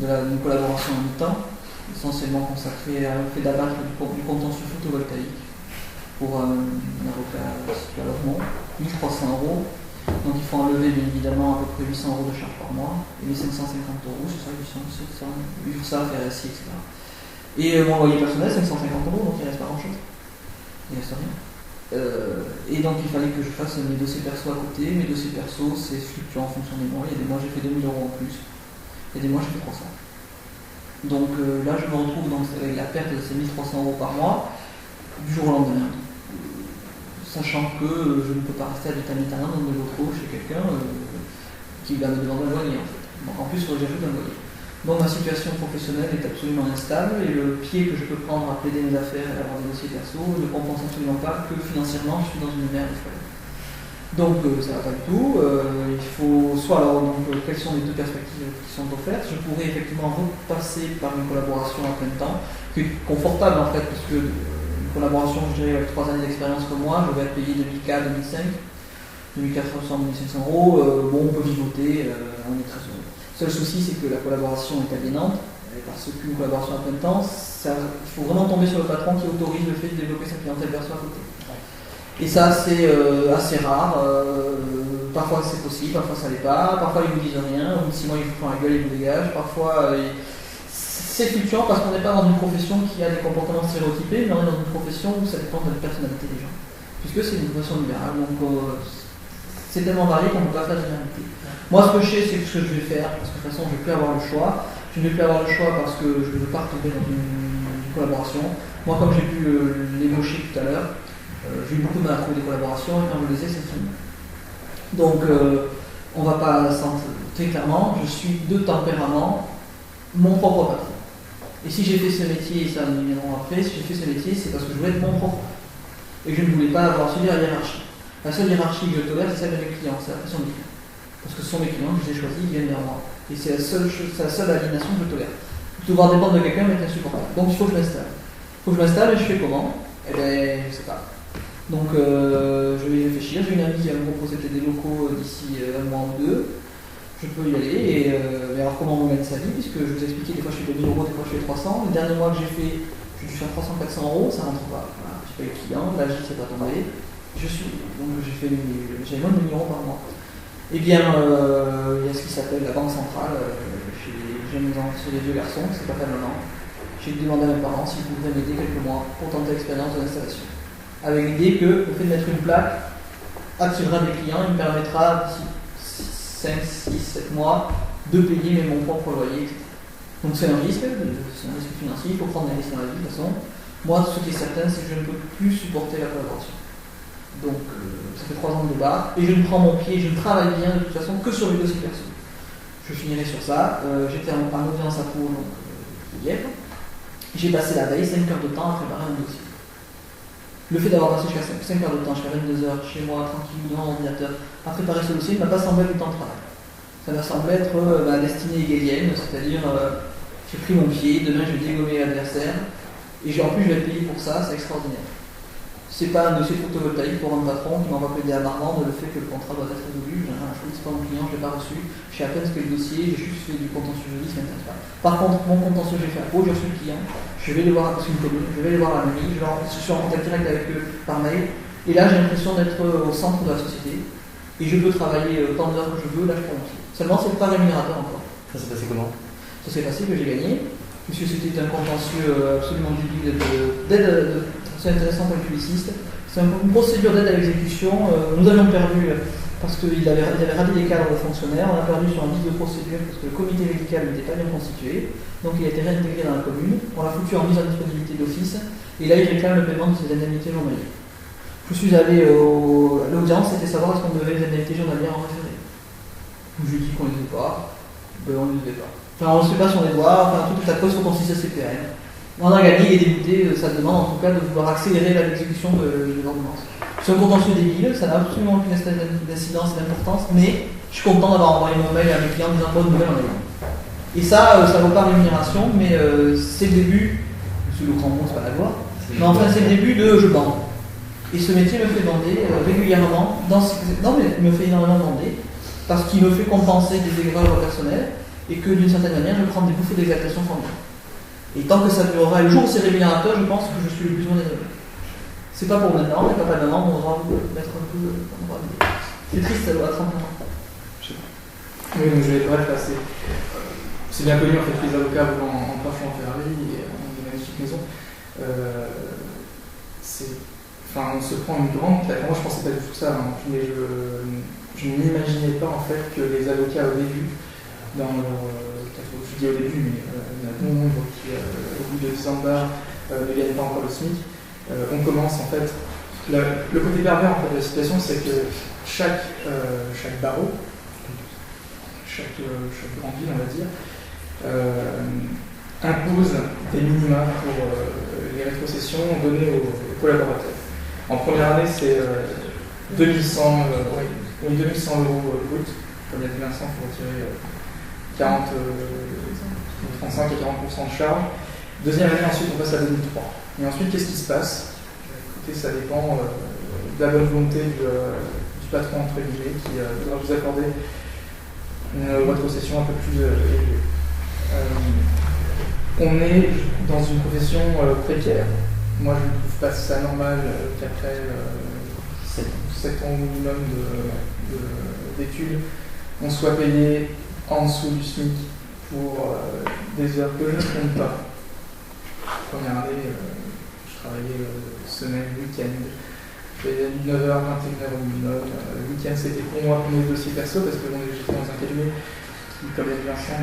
€ d'une collaboration en mi-temps, essentiellement consacré à un fait d'abattre du contentieux photovoltaïque pour un avocat situé à Lormont, 1300 €. Donc il faut enlever bien évidemment à peu près 800 € de charges par mois, et les 550 €, c'est ça, 800, 700, ça, faire SI, etc. Et mon loyer personnel, 550 €, donc il ne reste pas grand-chose. Il ne reste rien. Et donc il fallait que je fasse mes dossiers perso à côté. Mes dossiers perso, c'est fluctuant en fonction des mois. Il y a des mois j'ai fait 2000 € en plus, il y a des mois j'ai fait 300. Donc là je me retrouve avec la perte de ces 1300 € par mois du jour au lendemain. Sachant que je ne peux pas rester à l'état dans mes locaux chez quelqu'un qui va me demander un loyer en fait. Donc en plus il faut que j'ajoute un loyer. Donc ma situation professionnelle est absolument instable et le pied que je peux prendre à plaider mes affaires et à avoir des dossiers perso ne compense absolument pas que financièrement je suis dans une merde. Donc ça va pas du tout. Il faut soit alors donc quelles sont les deux perspectives qui sont offertes. Je pourrais effectivement repasser par une collaboration à plein temps, qui est confortable en fait, puisque une collaboration, je dirais, avec 3 années d'expérience comme moi, je vais être payé 2004, 2005, 2400, 2500 €. Bon, on peut vivoter, on est très heureux. Le seul souci, c'est que la collaboration est aliénante, parce qu'une collaboration à plein temps, il faut vraiment tomber sur le patron qui autorise le fait de développer sa clientèle perso à côté. Et ça, c'est assez rare. Parfois c'est possible, parfois ça l'est pas. Parfois ils vous disent rien. Au bout de 6 mois, ils vous font la gueule et ils vous dégagent. Parfois, c'est fluctuant parce qu'on n'est pas dans une profession qui a des comportements stéréotypés, mais on est dans une profession où ça dépend de la personnalité des gens. Puisque c'est une profession libérale, donc c'est tellement varié qu'on ne peut pas faire de généralité. Moi, ce que je sais, c'est ce que je vais faire, parce que de toute façon, je ne vais plus avoir le choix. Je ne vais plus avoir le choix parce que je ne veux pas retomber dans une collaboration. Moi, comme j'ai pu l'ébaucher tout à l'heure, j'ai eu beaucoup de mal à trouver des collaborations et quand je les ai, c'est fini. Donc, on ne va pas s'entendre très clairement, je suis de tempérament mon propre patron. Et si j'ai fait ce métier, et ça nous viendrons après, si j'ai fait ce métier, c'est parce que je voulais être mon propre patron. Et je ne voulais pas avoir suivi la hiérarchie. La seule hiérarchie que je tolère, c'est celle de mes clients, c'est la pression des clients. Parce que ce sont mes clients, je les ai choisis, ils viennent vers moi. Et c'est la seule aliénation que je tolère. Devoir dépendre de quelqu'un m'est insupportable. Donc il faut que je m'installe. Il faut que je m'installe et je fais comment? Eh bien, je ne sais pas. Donc je vais y réfléchir. J'ai une amie qui va me proposer des locaux d'ici un mois ou deux. Je peux y aller. Mais alors comment on gagne sa vie? Puisque je vous ai expliqué, des fois je fais 2000 €, des fois je fais 300. Le dernier mois que j'ai fait, je suis à 300-400 €, ça ne rentre pas. Voilà. Je paye le client, la J c'est pas tombé. Donc j'ai moins de 1000 € par mois. Eh bien, il y a ce qui s'appelle la banque centrale. Chez les vieux garçons, c'est pas permanent. J'ai demandé à mes parents s'ils pouvaient m'aider quelques mois pour tenter l'expérience de l'installation. Avec l'idée que le fait de mettre une plaque attirera des clients et me permettra d'ici 5, 6, 7 mois de payer mon propre loyer, etc. Donc c'est un risque financier, il faut prendre des risques dans la vie de toute façon. Moi, ce qui est certain, c'est que je ne peux plus supporter la collaboration. Donc ça fait 3 ans de débat, et je ne prends mon pied, je ne travaille bien de toute façon que sur les dossiers perso. Je finirai sur ça. J'étais en audience à Pau, donc hier. J'ai passé la veille 5 heures de temps à préparer un dossier. Le fait d'avoir passé jusqu'à 5 heures de temps, jusqu'à 22 heures, chez moi, tranquille, devant l'ordinateur, à préparer ce dossier, ne m'a pas semblé être du temps de travail. Ça m'a semblé être ma destinée hegelienne, c'est-à-dire j'ai pris mon pied, demain je vais dégommer l'adversaire, et en plus je vais être payé pour ça, c'est extraordinaire. C'est pas un dossier photovoltaïque pour un patron qui m'envoie plaider à Marmande le fait que le contrat doit être résolu, j'en ai rien à foutre, c'est pas mon client, je l'ai pas reçu, je sais à peine ce qu'est le dossier, j'ai juste fait du contentieux juridique, ça m'intéresse pas. Par contre, mon contentieux, j'ai fait à Pau, j'ai reçu le client, je vais les voir à une commune, je vais les voir à la mairie, je suis en contact direct avec eux par mail, et là j'ai l'impression d'être au centre de la société, et je peux travailler autant d'heures que je veux, là je prends mon pied. Seulement c'est pas rémunérateur encore. Ça s'est passé comment? Ça s'est passé que j'ai gagné, puisque c'était un contentieux absolument public d'aide, c'est intéressant pour le publiciste. C'est une procédure d'aide à l'exécution. Nous avions perdu parce qu'il avait ravi les cadres de fonctionnaires. On a perdu sur un vice de procédure parce que le comité médical n'était pas bien constitué. Donc il a été réintégré dans la commune. On l'a foutu en mise en disponibilité d'office. Et là, il réclame le paiement de ses indemnités journalières. Je suis allé à l'audience, c'était savoir est-ce qu'on devait les indemnités journalières en référé. Je lui ai dit qu'on ne les devait pas. Ben, on ne les devait pas. Enfin, on ne sait pas si on les doit. Enfin, toute la cause faut qu'on s'y CPN. On a gagné et débuté, ça demande en tout cas de vouloir accélérer l'exécution de l'ordonnance. C'est un contentieux débile, ça n'a absolument aucune d'incidence et d'importance, mais je suis content d'avoir envoyé mon mail à mes clients en disant bonne nouvelle en ayant. Et ça ne vaut pas rémunération, mais c'est le début, monsieur le grand mot, c'est pas la gloire, mais enfin c'est le début de je bande. Et ce métier me fait bander régulièrement, non mais il me fait énormément bander, parce qu'il me fait compenser des erreurs personnelles, et que d'une certaine manière je prends des bouffées d'exaltation sans moi. Et tant que ça durera, le jour où c'est rémunérateur, je pense que je suis le plus loin des deux. C'est pas pour maintenant, mais pas maintenant, on va mettre un peu. C'est triste, ça doit être 30 ans. Oui, donc je vais bref, là, c'est bien connu en fait, les avocats vont en plafond en Ferrari et dans des magnifiques maisons. On se prend une grande claque. Moi, je pensais pas du tout ça, hein, mais je n'imaginais pas en fait que les avocats au début, dans leur. Je dis au début, mais il y en a bon nombre qui, au bout de 10 ans de bar, ne gagnent pas encore le SMIC. On commence en fait. Le côté pervers en fait, de la situation, c'est que chaque barreau, chaque grande ville, on va dire, impose des minima pour les rétrocessions données aux collaborateurs. En première année, c'est 2100 euros brut. Comme il y a 2100, il faut retirer 35 et 40% de charge. Deuxième année, ensuite, on passe à 2003. Et ensuite, qu'est-ce qui se passe? Écoutez, ça dépend de la bonne volonté du patron, entre guillemets, qui voudra vous accorder une rétrocession un peu plus élevée. On est dans une profession précaire. Moi, je ne trouve pas ça normal qu'après 7 ans minimum d'études, on soit payé en dessous du SMIC pour des heures que je ne compte pas. Première année, je travaillais semaine, week-end. Je faisais 9h, 21h au minimum. Le week-end, c'était pour moi pour mes dossiers perso parce que j'étais dans un cabinet qui, comme il y a Vincent,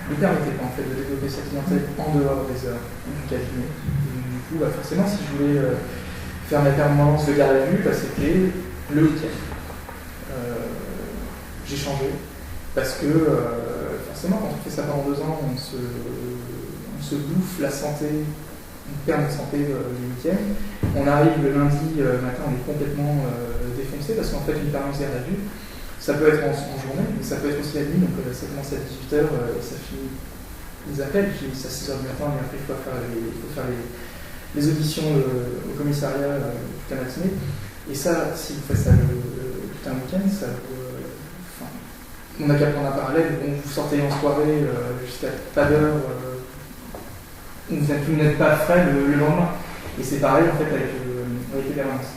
ne permettait pas en fait de développer cette clientèle en dehors des heures du cabinet. Et du coup, forcément, si je voulais faire mes permanences de garde à vue, c'était le week-end. J'ai changé. Parce que forcément, quand on fait ça pendant 2 ans, on se bouffe la santé, on perd notre santé le week-end. On arrive le lundi matin, on est complètement défoncé parce qu'en fait, une permanence garde à vue, ça peut être en journée, mais ça peut être aussi la nuit. Donc ça commence à 18h et ça finit les appels, puis c'est à 6h du matin, mais après il faut faire les auditions au commissariat toute la matinée. Et ça, si vous faites ça tout un week-end, ça vous. On n'a qu'à prendre un parallèle, vous sortez en soirée jusqu'à pas d'heure, vous n'êtes pas frais le lendemain. Et c'est pareil en fait avec les permanences.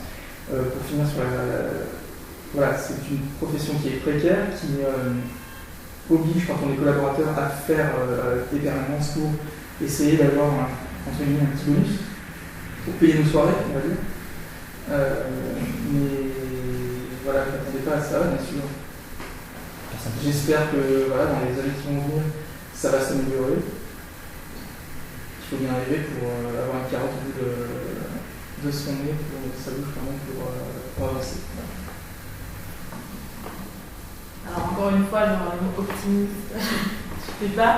Pour finir sur voilà, c'est une profession qui est précaire, qui oblige quand on est collaborateur à faire des permanences pour essayer d'avoir un petit bonus pour payer nos soirées, on va dire. Mais voilà, je ne m'attendais pas à ça, bien sûr. J'espère que voilà, dans les années qui vont venir, ça va s'améliorer. Il faut bien arriver pour avoir une carotte au bout de son nez, pour sa bouche, pardon, pour avancer. Alors encore une fois, genre un mot optimiste, je sais pas.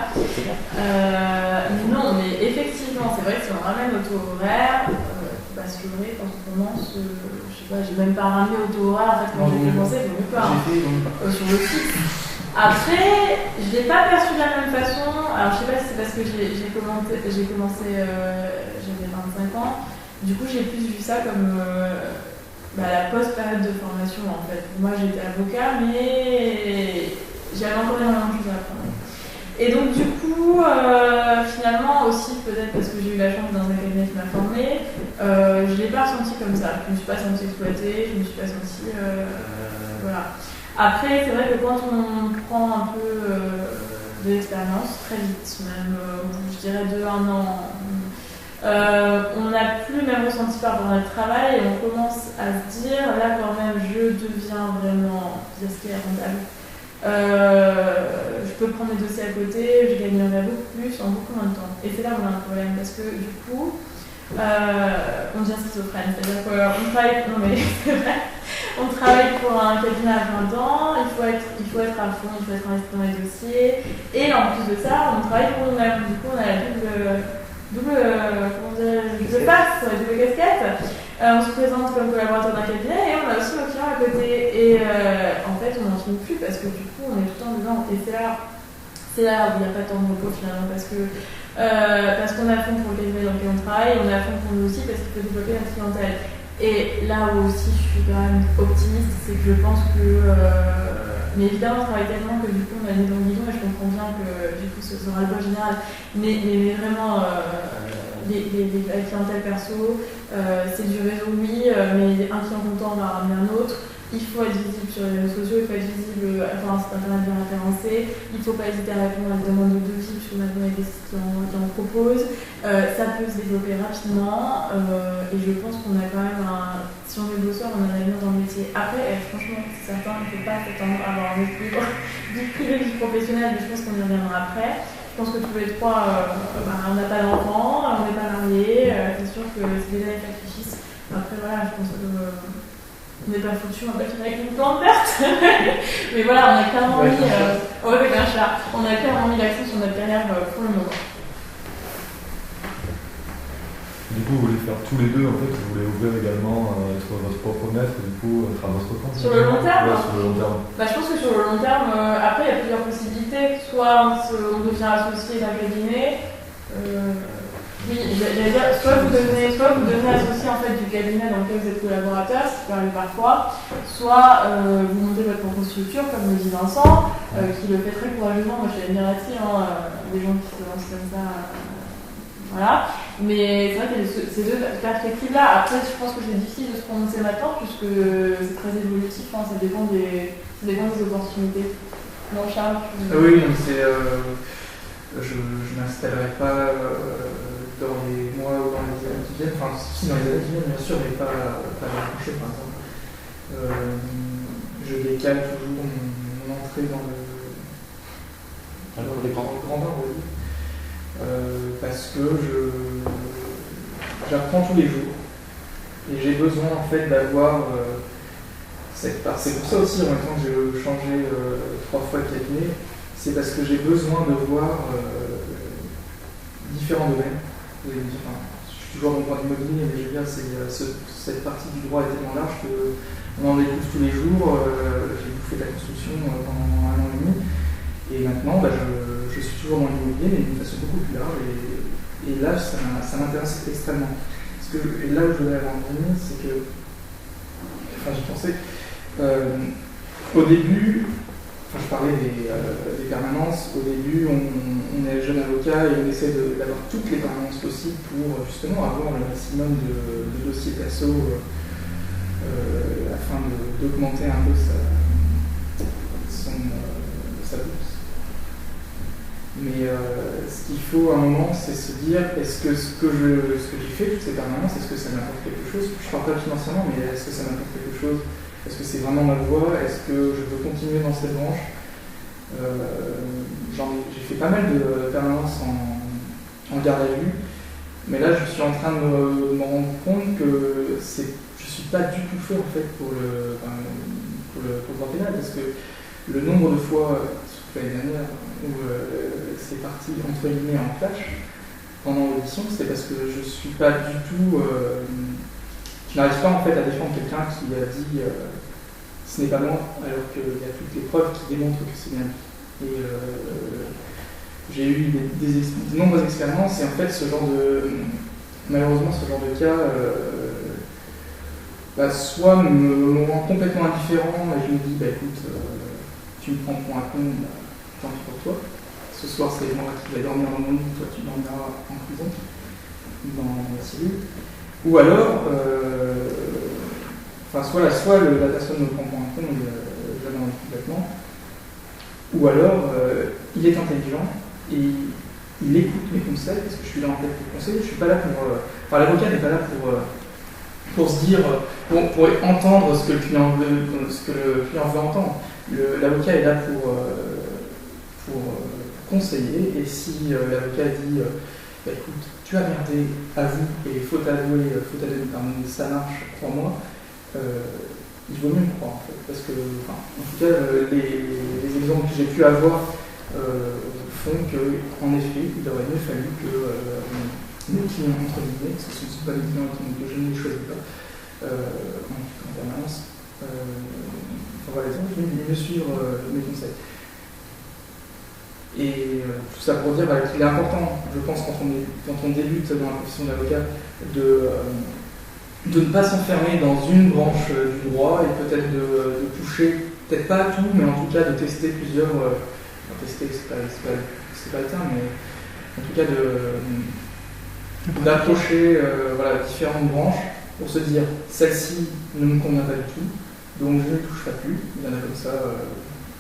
Non, mais effectivement, c'est vrai que si on ramène au taux horaire, basculer quand on commence, je sais pas, j'ai même pas ramené au taux horaire en fait quand j'ai commencé, il vaut mieux pas sur le site. Après, je l'ai pas perçu de la même façon. Alors je sais pas si c'est parce que j'ai commencé, j'avais 25 ans. Du coup, j'ai plus vu ça comme la post-période de formation en fait. Moi, j'étais avocat, mais j'avais encore énormément de choses à apprendre. Et donc du coup, finalement aussi, peut-être parce que j'ai eu la chance d'un cabinet qui m'a formée, je ne l'ai pas ressenti comme ça. Je ne me suis pas sentie exploitée, je ne me suis pas sentie... voilà. Après, c'est vrai que quand on prend un peu de l'expérience, très vite même, je dirais de 1 an, on n'a plus le même ressenti par rapport à notre travail et on commence à se dire, là quand même, je deviens vraiment rentable. Je peux prendre mes dossiers à côté, je gagnerai beaucoup plus en beaucoup moins de temps. Et c'est là où on a un problème, parce que du coup, on devient schizophrène. C'est-à-dire qu'on travaille, non mais c'est vrai, on travaille pour un cabinet à 20 ans, il faut être à fond, il faut être investi dans les dossiers. Et en plus de ça, on travaille pour nous-mêmes. Du coup, on a la double face, la double casquette. On se présente comme collaborateur d'un cabinet et on a aussi nos clients à côté. Et en fait, on n'en finit plus parce que du coup, on est tout le temps dedans. Et c'est là où il n'y a pas tant de repos finalement parce qu'on est à fond pour le cabinet dans lequel on travaille, on est à fond pour nous aussi parce qu'il faut développer notre clientèle. Et là où aussi je suis quand même optimiste, c'est que je pense que. Mais évidemment, on travaille tellement que du coup, on a mis dans le guidon et je comprends bien que du coup, ce sera le bol général. Mais vraiment. La clientèle perso, c'est du réseau, oui, mais un client content va ramener un autre. Il faut être visible sur les réseaux sociaux, il faut être visible, avoir un site internet bien référencé. Il ne faut pas hésiter à répondre à des demandes de devis, puisque maintenant il y a des sites qui en proposent. Ça peut se développer rapidement et je pense qu'on a quand même si on est bosseur, on a un avenir dans le métier. Après, franchement, c'est certain, il ne faut pas s'attendre à avoir un équilibre vie privée, vie professionnelle, mais je pense qu'on y reviendra après. Je pense que tous les trois, on n'a pas d'enfant, on n'est pas mariés, c'est sûr que c'est déjà des sacrifices. Après, voilà, je pense que on n'est pas foutu, on va finir avec une plante verte. Mais voilà, on a clairement mis, avec un chat, on a clairement mis l'accent sur notre carrière pour le moment. Du coup, vous voulez faire tous les deux, en fait, vous voulez ouvrir également, être votre propre maître, du coup, être à votre compte. Sur le long terme, sur le long terme. Je pense que sur le long terme, après, il y a plusieurs possibilités. Soit on devient associé d'un cabinet. Oui, j'allais dire, soit vous devenez associé en fait, du cabinet dans lequel vous êtes collaborateur, ce qui peut arriver parfois, soit vous montez votre propre structure, comme le dit Vincent, qui le fait très courageusement. Moi, je suis admirative, des gens qui se lancent comme ça. Voilà. Mais c'est vrai qu'il y a ces deux perspectives-là. Après, je pense que c'est difficile de se prononcer maintenant, puisque c'est très évolutif, ça dépend des opportunités. Non, Charles Oui, c'est. Je ne m'installerai pas dans les mois ou dans les années qui viennent. Enfin, si, dans les années qui viennent, bien sûr, mais pas dans le prochain, par exemple. Je décale toujours mon entrée dans le grand bain, on va dire. Parce que j'apprends tous les jours et j'ai besoin en fait d'avoir cette part. C'est pour ça aussi en même temps que j'ai changé 3 fois de cabinet, c'est parce que j'ai besoin de voir différents domaines. Je suis toujours dans le droit immobilier, mais je veux dire, cette partie du droit est tellement large qu'on en découvre tous les jours. J'ai bouffé de la construction pendant 1 an et demi. Et maintenant, je suis toujours dans l'immobilier, mais d'une façon beaucoup plus large. Et là, ça m'intéresse extrêmement. Et là où je voudrais en venir, c'est que. Enfin, j'y pensais. Au début, je parlais des permanences. Au début, on est jeune avocat et on essaie d'avoir toutes les permanences possibles pour justement avoir le maximum de dossiers perso afin d'augmenter un peu sa bourse. Mais ce qu'il faut à un moment, c'est se dire, est-ce que ce que j'ai fait, toutes ces permanences, est-ce que ça m'apporte quelque chose? Je ne parle pas financièrement, mais est-ce que ça m'apporte quelque chose? Est-ce que c'est vraiment ma voie? Est-ce que je veux continuer dans cette branche? J'ai fait pas mal de permanences en garde à vue, mais là je suis en train de me rendre compte que je suis pas du tout fait en fait pour le droit pénal, parce que le nombre de fois, surtout l'année dernière, où c'est parti entre guillemets en clash pendant l'audition, c'est parce que je suis pas du tout, je n'arrive pas en fait à défendre quelqu'un qui a dit ce n'est pas moi, alors qu'il y a toutes les preuves qui démontrent que c'est bien lui. Et j'ai eu de nombreuses expériences, et en fait malheureusement ce genre de cas soit me rend complètement indifférent et je me dis écoute, tu me prends pour un con, tant pis pour toi. Ce soir c'est moi qui vais dormir dans mon lit, toi tu dormiras en prison, dans la cellule. Ou alors, soit la personne me prend pour un con et je l'abandonne complètement, ou alors il est intelligent et il écoute mes conseils, parce que je suis là en fait pour conseiller, je suis pas là pour... l'avocat n'est pas là pour se dire, pour entendre ce que le client veut entendre. L'avocat est là pour conseiller, et si l'avocat dit écoute, tu as merdé, avoue, et faut t'adonner, pardon, ça marche, crois-moi, il vaut mieux me croire en fait, parce que, en tout cas, les exemples que j'ai pu avoir font qu'en effet, il aurait mieux fallu que mes clients, entre guillemets, parce que ce ne sont pas les clients que je ne les choisis pas, en permanence, mieux suivre mes conseils. Et tout ça pour dire qu'il est important, je pense, quand on débute dans la profession d'avocat, de ne pas s'enfermer dans une branche du droit et peut-être de toucher, peut-être pas à tout, mais en tout cas de tester plusieurs. Tester, c'est pas le terme, mais en tout cas d'approcher différentes branches pour se dire celle-ci ne me convient pas du tout, donc je ne toucherai plus. Il y en a comme ça.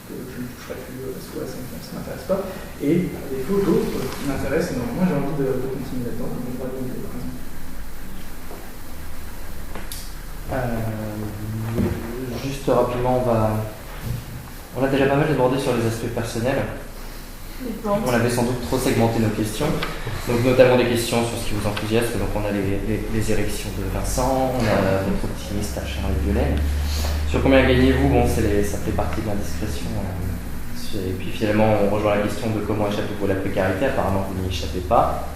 Que je ne toucherai plus parce que ça ne m'intéresse pas, et à défaut d'autres qui m'intéressent énormément. Moi j'ai envie de continuer là-dedans, comme le droit de l'idée par exemple. Juste rapidement, on a déjà pas mal abordé sur les aspects personnels. On avait sans doute trop segmenté nos questions, donc notamment des questions sur ce qui vous enthousiasme. Donc on a les érections de Vincent, on a votre optimiste à Charles Violaine. Sur combien gagnez-vous, ça fait partie de l'indiscrétion. Et puis finalement, on rejoint la question de comment échappez-vous à la précarité. Apparemment, vous n'y échappez pas.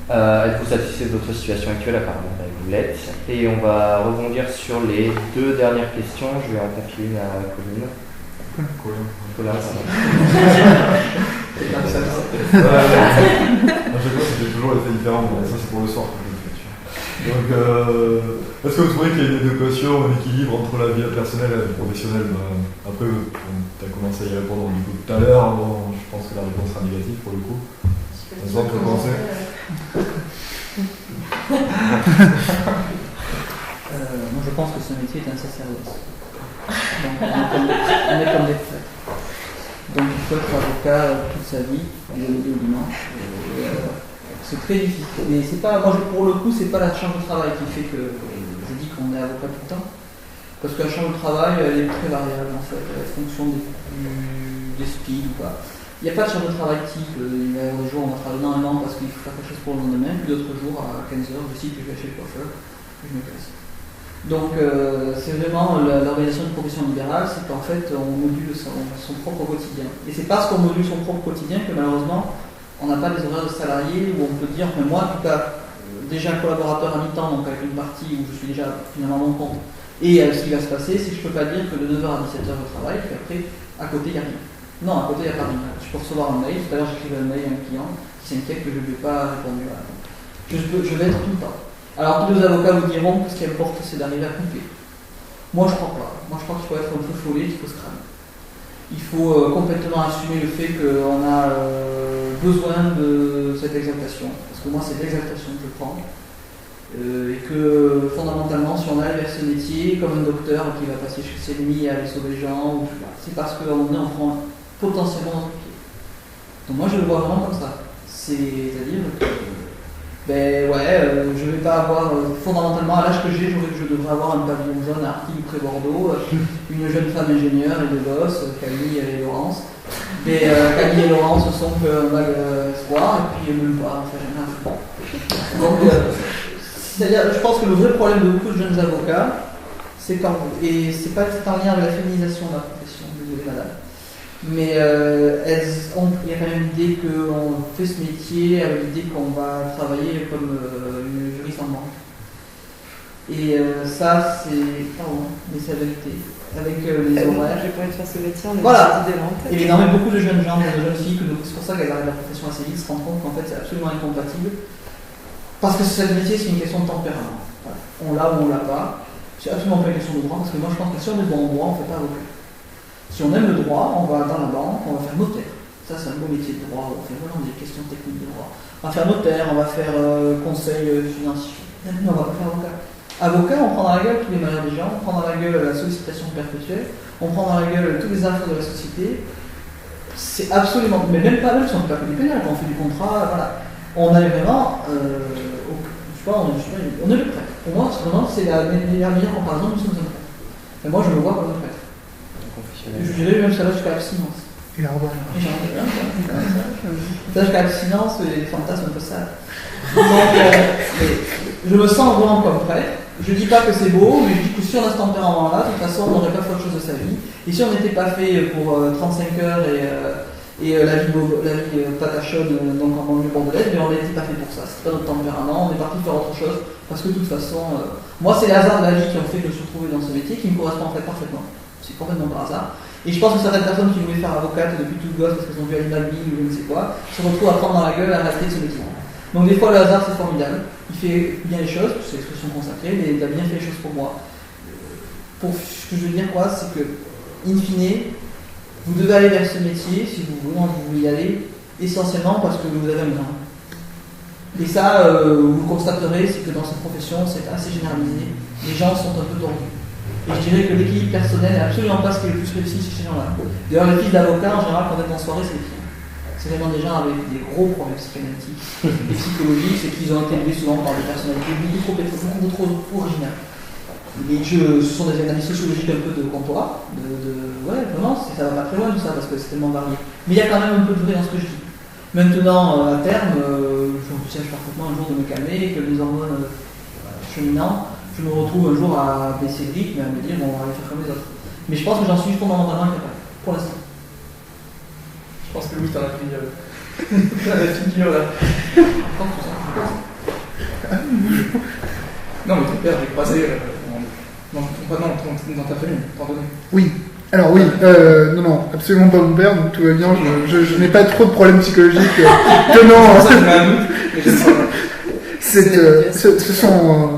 Êtes-vous satisfait de votre situation actuelle? Apparemment, vous l'êtes. Et on va rebondir sur les deux dernières questions. Je vais en confier une à Colline. Colin, ça va. À chaque fois, c'était toujours l'effet différent, mais ça c'est pour le soir. Donc, est-ce que vous trouvez qu'il y a une adéquation, un équilibre entre la vie personnelle et la vie professionnelle? Après, tu as commencé à y répondre du coup tout à l'heure, je pense que la réponse sera négative pour le coup. Ça se peut penser. Moi je pense que ce métier est un sacerdoce. Donc on est comme des prêtres. Donc il faut être avocat toute sa vie, du lundi au dimanche. C'est très difficile. Mais c'est pas, pour le coup, c'est pas la charge de travail qui fait que je dis qu'on est avocat tout le temps. Parce que la charge de travail, elle est très variable en fait, en fonction des speeds ou pas. Il n'y a pas de charge de travail type. Il y a des jours où on va travailler énormément parce qu'il faut faire quelque chose pour le lendemain, puis d'autres jours à 15h, je décide que je vais chez le coiffeur et je me casse. Donc c'est vraiment l'organisation de profession libérale, c'est qu'en fait on module son propre quotidien. Et c'est parce qu'on module son propre quotidien que malheureusement on n'a pas des horaires de salariés où on peut dire, mais moi en tout cas, déjà un collaborateur à mi-temps, donc avec une partie où je suis déjà finalement à mon compte, et ce qui va se passer, c'est que je ne peux pas dire que de 9h à 17h je travaille, puis après, à côté il n'y a rien. Non, à côté il n'y a pas rien. Je peux recevoir un mail, tout à l'heure j'écrivais un mail à un client qui s'inquiète que je ne lui ai pas répondu à la fin. Je vais être tout le temps. Alors tous les avocats vous diront que ce qui importe c'est d'arriver à couper. Moi je crois pas. Moi je crois qu'il faut être un peu follet, qu'il faut se cramer. Il faut complètement assumer le fait qu'on a besoin de cette exaltation. Parce que moi c'est l'exaltation que je prends. Et que fondamentalement si on a vers ce métier, comme un docteur qui va passer chez ses ennemis et aller sauver les gens, c'est parce qu'à un moment donné on prend potentiellement notre pied. Donc moi je le vois vraiment comme ça. C'est-à-dire que Ben ouais, je vais pas avoir, fondamentalement, à l'âge que j'ai, je devrais avoir un pavillon jaune à Artigues près Bordeaux, une jeune femme ingénieure et deux gosses, Camille et Laurence. Mais Camille et Laurence sont un vague espoir, et puis même pas, enfin j'en ai un peu. Donc, c'est-à-dire, je pense que le vrai problème de beaucoup de jeunes avocats, c'est quand, et c'est pas tout en lien avec la féminisation de la profession, désolé madame, mais il y a quand même l'idée qu'on fait ce métier avec l'idée qu'on va travailler comme une juriste en banque. Et ça, c'est. Pardon, mais c'est la vérité. Avec les horaires. J'ai pas envie de faire ce métier, on est voilà. des idées là en tête. Et il y a beaucoup de jeunes gens, de jeunes filles, c'est pour ça qu'elles arrivent à la profession assez vite, se rendent compte qu'en fait c'est absolument incompatible. Parce que ce métier, c'est une question de tempérament. Voilà. On l'a ou on l'a pas. C'est absolument pas une question de droit, parce que moi je pense que si on est bon en droit, on ne fait pas avocat. Si on aime le droit, on va dans la banque, on va faire notaire. Ça, c'est un beau métier de droit, on va faire vraiment des questions techniques de droit. On va faire notaire, on va faire conseil financier. Non, on va pas faire avocat. Avocat, on prend dans la gueule tous les malheurs des gens, on prend dans la gueule la sollicitation perpétuelle, on prend dans la gueule tous les affaires de la société. C'est absolument. Mais même pas, même si on ne fait pas que du pénal, quand on fait du contrat, voilà. On est vraiment. Je sais pas, on est le prêtre. Pour moi, vraiment, c'est la meilleure comparaison, nous sommes un prêtre. Et moi, je me vois comme un prêtre. Je dirais même ça va jusqu'à l'abstinence. Et la revoir. Ça jusqu'à l'abstinence, les fantasmes un peu sales. Donc, je me sens vraiment comme prêtre. Je dis pas que c'est beau, mais je dis que si on a ce tempérament-là, de toute façon, on n'aurait pas fait autre chose de sa vie. Et si on n'était pas fait pour 35 heures et la vie pâte à chaude, donc en banlieue bordelaise, mais on n'était pas fait pour ça. C'est pas notre tempérament, on est parti faire autre chose. Parce que de toute façon, moi, c'est les hasards de la vie qui ont fait que je me suis retrouvé dans ce métier qui me correspond en fait parfaitement. C'est complètement par hasard. Et je pense que certaines personnes qui voulaient faire avocate depuis tout gosse parce qu'elles ont vu Animal Bill ou je ne sais quoi, se retrouvent à prendre dans la gueule la réalité de ce métier. Donc des fois le hasard c'est formidable, il fait bien les choses, c'est l'expression consacrée, mais il a bien fait les choses pour moi. Pour ce que je veux dire quoi, c'est que, in fine, vous devez aller vers ce métier si vous voulez y aller, essentiellement parce que vous avez un besoin. Et ça, vous le constaterez, c'est que dans cette profession, c'est assez généralisé, les gens sont un peu tordus. Et je dirais que l'équilibre personnel n'est absolument pas ce qui est le plus réussi chez ces gens-là. D'ailleurs, les filles d'avocats, en général, quand on est en soirée, c'est les filles. C'est vraiment des gens avec des gros problèmes psychanalytiques et psychologiques, c'est qu'ils ont été élevés souvent par des personnalités beaucoup trop originales. Et ce sont des analyses sociologiques un peu de comptoir, ouais, vraiment, ça va pas très loin tout ça, parce que c'est tellement varié. Mais il y a quand même un peu de vrai dans ce que je dis. Maintenant, à terme, j'envisage parfaitement un jour de me calmer, que les hormones cheminant, je me retrouve un jour à baisser le rythme et à me dire, bon, on va aller faire comme les autres. Mais je pense que j'en suis fondamentalement incapable, pour l'instant. Je pense que oui, t'en as pris la figure là. Non, mais ton père, j'ai croisé. Non, dans ta famille, t'en donné. Oui. Alors oui, non, absolument pas mon père, donc tout va bien, je n'ai pas trop de problèmes psychologiques tenant. Ce sont...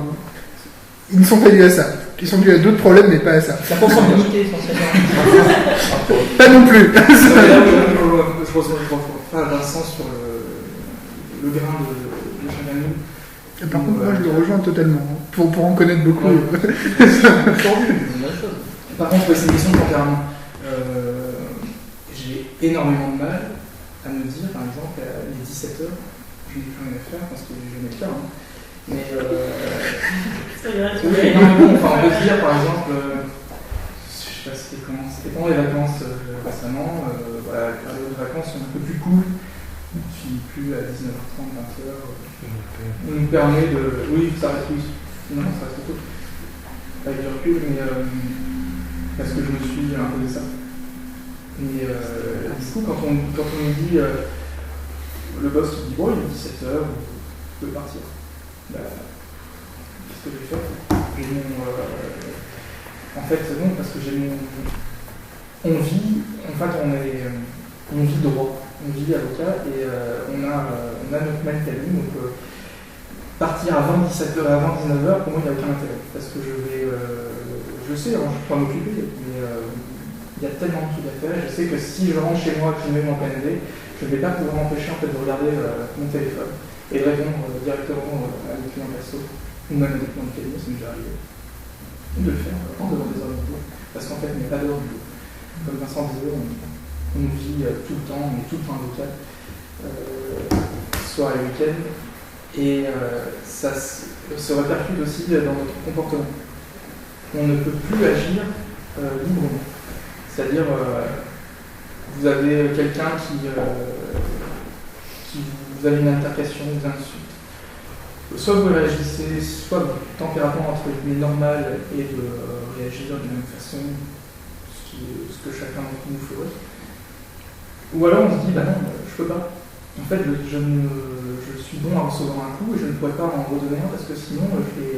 ils ne sont pas dus à ça. Ils sont dus à d'autres problèmes, mais pas à ça. La consanguinité, essentiellement. Pas non plus. Je rejoins Vincent sur le grain de chacun de nous. Par contre, moi je le rejoins totalement, pour en connaître beaucoup. Par contre, c'est une question de tempérament. J'ai énormément de mal à me dire, par exemple, à les 17h, je n'ai plus rien à faire parce que je vais mettre là. Mais énormément, enfin, on peut dire, par exemple, je sais pas c'était pendant les vacances récemment, voilà, la période de vacances sont un peu plus cool. On ne finit plus à 19h30, 20h. On nous permet de. Oui, ça reste plus. Non, ça reste tôt. Avec du recul, mais. Parce que je me suis imposé ça. Et du coup, quand on me dit. Le boss qui dit bon, il est 17h, vous pouvez partir. Bah, qu'est-ce que j'ai fait? En fait, non, parce que j'ai mon. On vit. En fait, on vit droit. On vit avocat et on a notre même famille, donc partir avant 17h et avant 19h, pour moi il n'y a aucun intérêt, parce que je sais, je peux m'occuper, mais il y a tellement de trucs à faire, je sais que si je rentre chez moi et que je mets mon PND, je ne vais pas pouvoir m'empêcher en fait, de regarder mon téléphone et de répondre directement à des clients perso, ou même à des clients de cabinet, ça m'est déjà arrivé, de le faire en dehors des heures de boulot, parce qu'en fait il n'y a pas d'heure de boulot. Comme Vincent disait, on vit tout le temps, on est tout le temps avocat, soir et week-end, Et ça se répercute aussi dans notre comportement. On ne peut plus agir librement. C'est-à-dire, vous avez quelqu'un qui vous avez une altercation, vous insulte. Soit vous réagissez, soit votre tempérament entre guillemets normal et de réagir de la même façon, ce que chacun d'entre nous ferait. Ou alors on se dit, bah non, je peux pas. En fait, je suis bon à recevoir un coup et je ne pourrais pas en redonner un parce que sinon je vais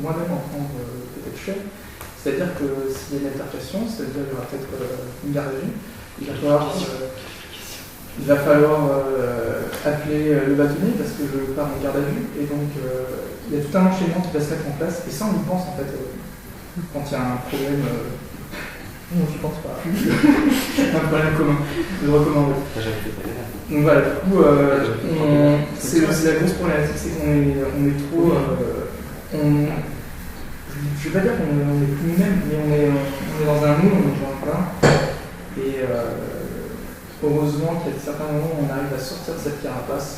moi-même en prendre peut-être cher. C'est-à-dire que s'il y a une altercation, c'est-à-dire qu'il y aura peut-être une garde à vue, il va falloir appeler le bâtonnier parce que je pars en garde à vue. Et donc il y a tout un enchaînement qui va se mettre en place et ça on y pense en fait quand il y a un problème. Non, je pense pas. Un problème commun. Je recommande. Donc voilà, du coup, c'est la grosse problématique, c'est qu'on est trop. Je ne vais pas dire qu'on est plus nous-mêmes, mais on est dans un moule, on est dans un plein. Et heureusement qu'il y a certains moments où on arrive à sortir de cette carapace.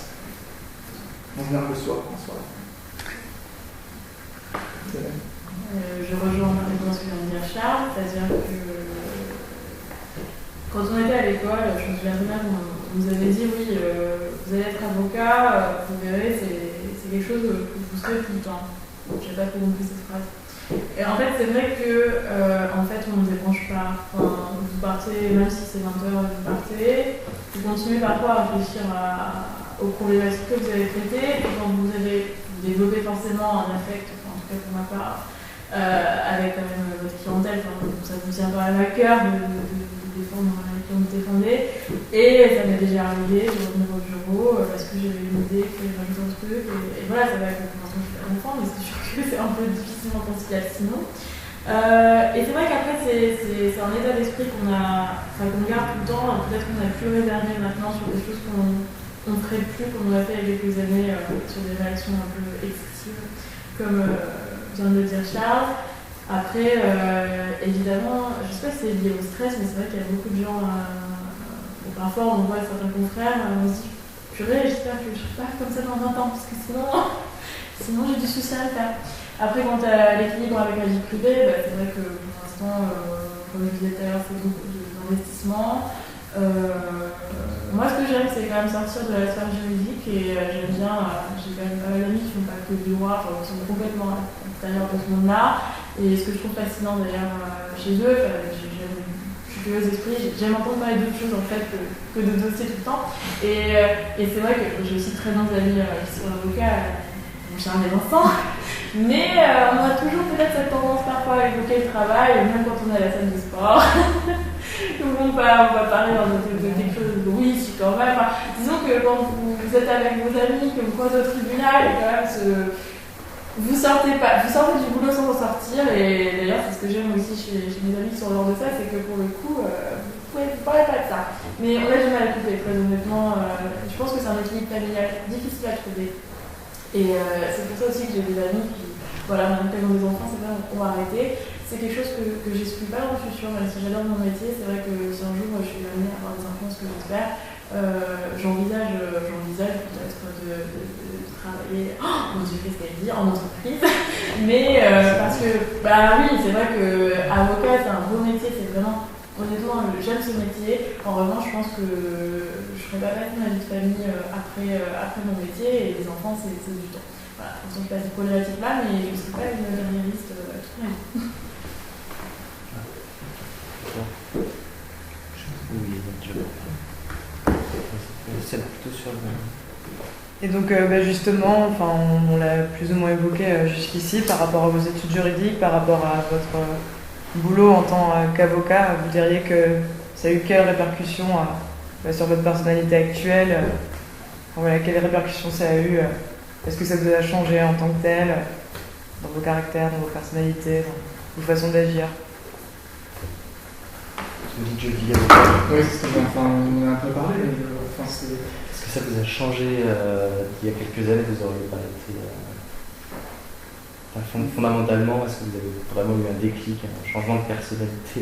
En général le soir, en soirée. Je rejoins dans ce que vient de dire Charles, c'est-à-dire que quand on était à l'école, je me souviens très bien qu'on nous avait dit oui, vous allez être avocat, vous verrez, c'est quelque chose que vous serez tout le temps. Je n'ai pas trop compris cette phrase. Et en fait, c'est vrai que en fait, on ne vous débranche pas. Enfin, vous partez, même si c'est 20h, vous partez, vous continuez parfois à réfléchir aux problématiques que vous avez traitées, et quand vous développez forcément un affect, enfin, en tout cas pour ma part, avec quand même votre clientèle, ça vous tient quand même à cœur de défendre les clients que vous défendez. Et ça m'est déjà arrivé de revenir au bureau parce que j'avais une idée, que j'avais un truc, et voilà, ça va être pour l'instant je suis pas enfant, mais c'est sûr que c'est un peu difficilement conciliable sinon. Et c'est vrai qu'après c'est un état d'esprit qu'on garde tout le temps, peut-être qu'on a plus réservé maintenant sur des choses qu'on ne ferait plus, comme on l'a fait il y a quelques années, sur des réactions un peu excessives, comme vient de le dire Charles. Après, évidemment, je ne sais pas si c'est lié au stress, mais c'est vrai qu'il y a beaucoup de gens, parfois on voit certains confrères, on se dit, purée, j'espère que je ne suis pas comme ça dans 20 ans, parce que sinon j'ai du souci à le faire. Après, quant à l'équilibre avec la vie privée, c'est vrai que pour l'instant, comme je disais tout à l'heure, c'est beaucoup d'investissement. Moi, ce que j'aime, c'est quand même sortir de la sphère juridique et j'aime bien, j'ai quand même pas mal d'amis qui ne font pas que du droit, qui sont complètement à l'extérieur de ce monde-là. Et ce que je trouve fascinant d'ailleurs chez eux, je suis curieuse d'esprit, j'aime entendre parler d'autres choses en fait que de dossiers tout le temps. Et c'est vrai que j'ai aussi très bons amis qui sont avocats, mon chien des enfants, mais on a toujours peut-être cette tendance parfois à évoquer le travail, même quand on est à la salle de sport. On va parler de quelque chose de oui, si quand même. Enfin, disons que quand vous êtes avec vos amis, que vous croisez au tribunal, et quand même vous sortez du boulot sans en sortir. Et d'ailleurs, c'est ce que j'aime aussi chez mes amis qui sont hors de ça, c'est que pour le coup, vous ne parlez pas de ça. Mais on a du mal à couper, très honnêtement. Je pense que c'est un équilibre familial difficile à trouver. Et c'est pour ça aussi que j'ai des amis qui, voilà, maintenant qu'ils ont des enfants, c'est vrai, on va arrêter. C'est quelque chose que j'exclus pas dans le futur, même si j'adore mon métier. C'est vrai que si un jour je suis amenée à avoir des enfants, ce que j'espère, j'envisage peut-être de travailler, mon Dieu, qu'est-ce qu'elle dit, en entreprise. Mais parce que, oui, c'est vrai que avocat, c'est un beau métier, c'est vraiment, honnêtement, j'aime ce métier. En revanche, je pense que je ne ferai pas passer ma vie de famille après mon métier, et les enfants, c'est du temps. Voilà, je ne suis pas cette problématique-là, mais je ne suis pas une carriériste toute ma vie. C'est plutôt sur le... Et donc justement, enfin, on l'a plus ou moins évoqué jusqu'ici, par rapport à vos études juridiques, par rapport à votre boulot en tant qu'avocat, vous diriez que ça a eu quelles répercussions sur votre personnalité actuelle, voilà, quelles répercussions ça a eu, est-ce que ça vous a changé en tant que tel, dans vos caractères, dans vos personnalités, dans vos façons d'agir? Oui, c'est ce qu'on a un peu parlé. Est-ce que ça vous a changé il y a quelques années, vous auriez pas été... fondamentalement, est-ce que vous avez vraiment eu un déclic, un changement de personnalité?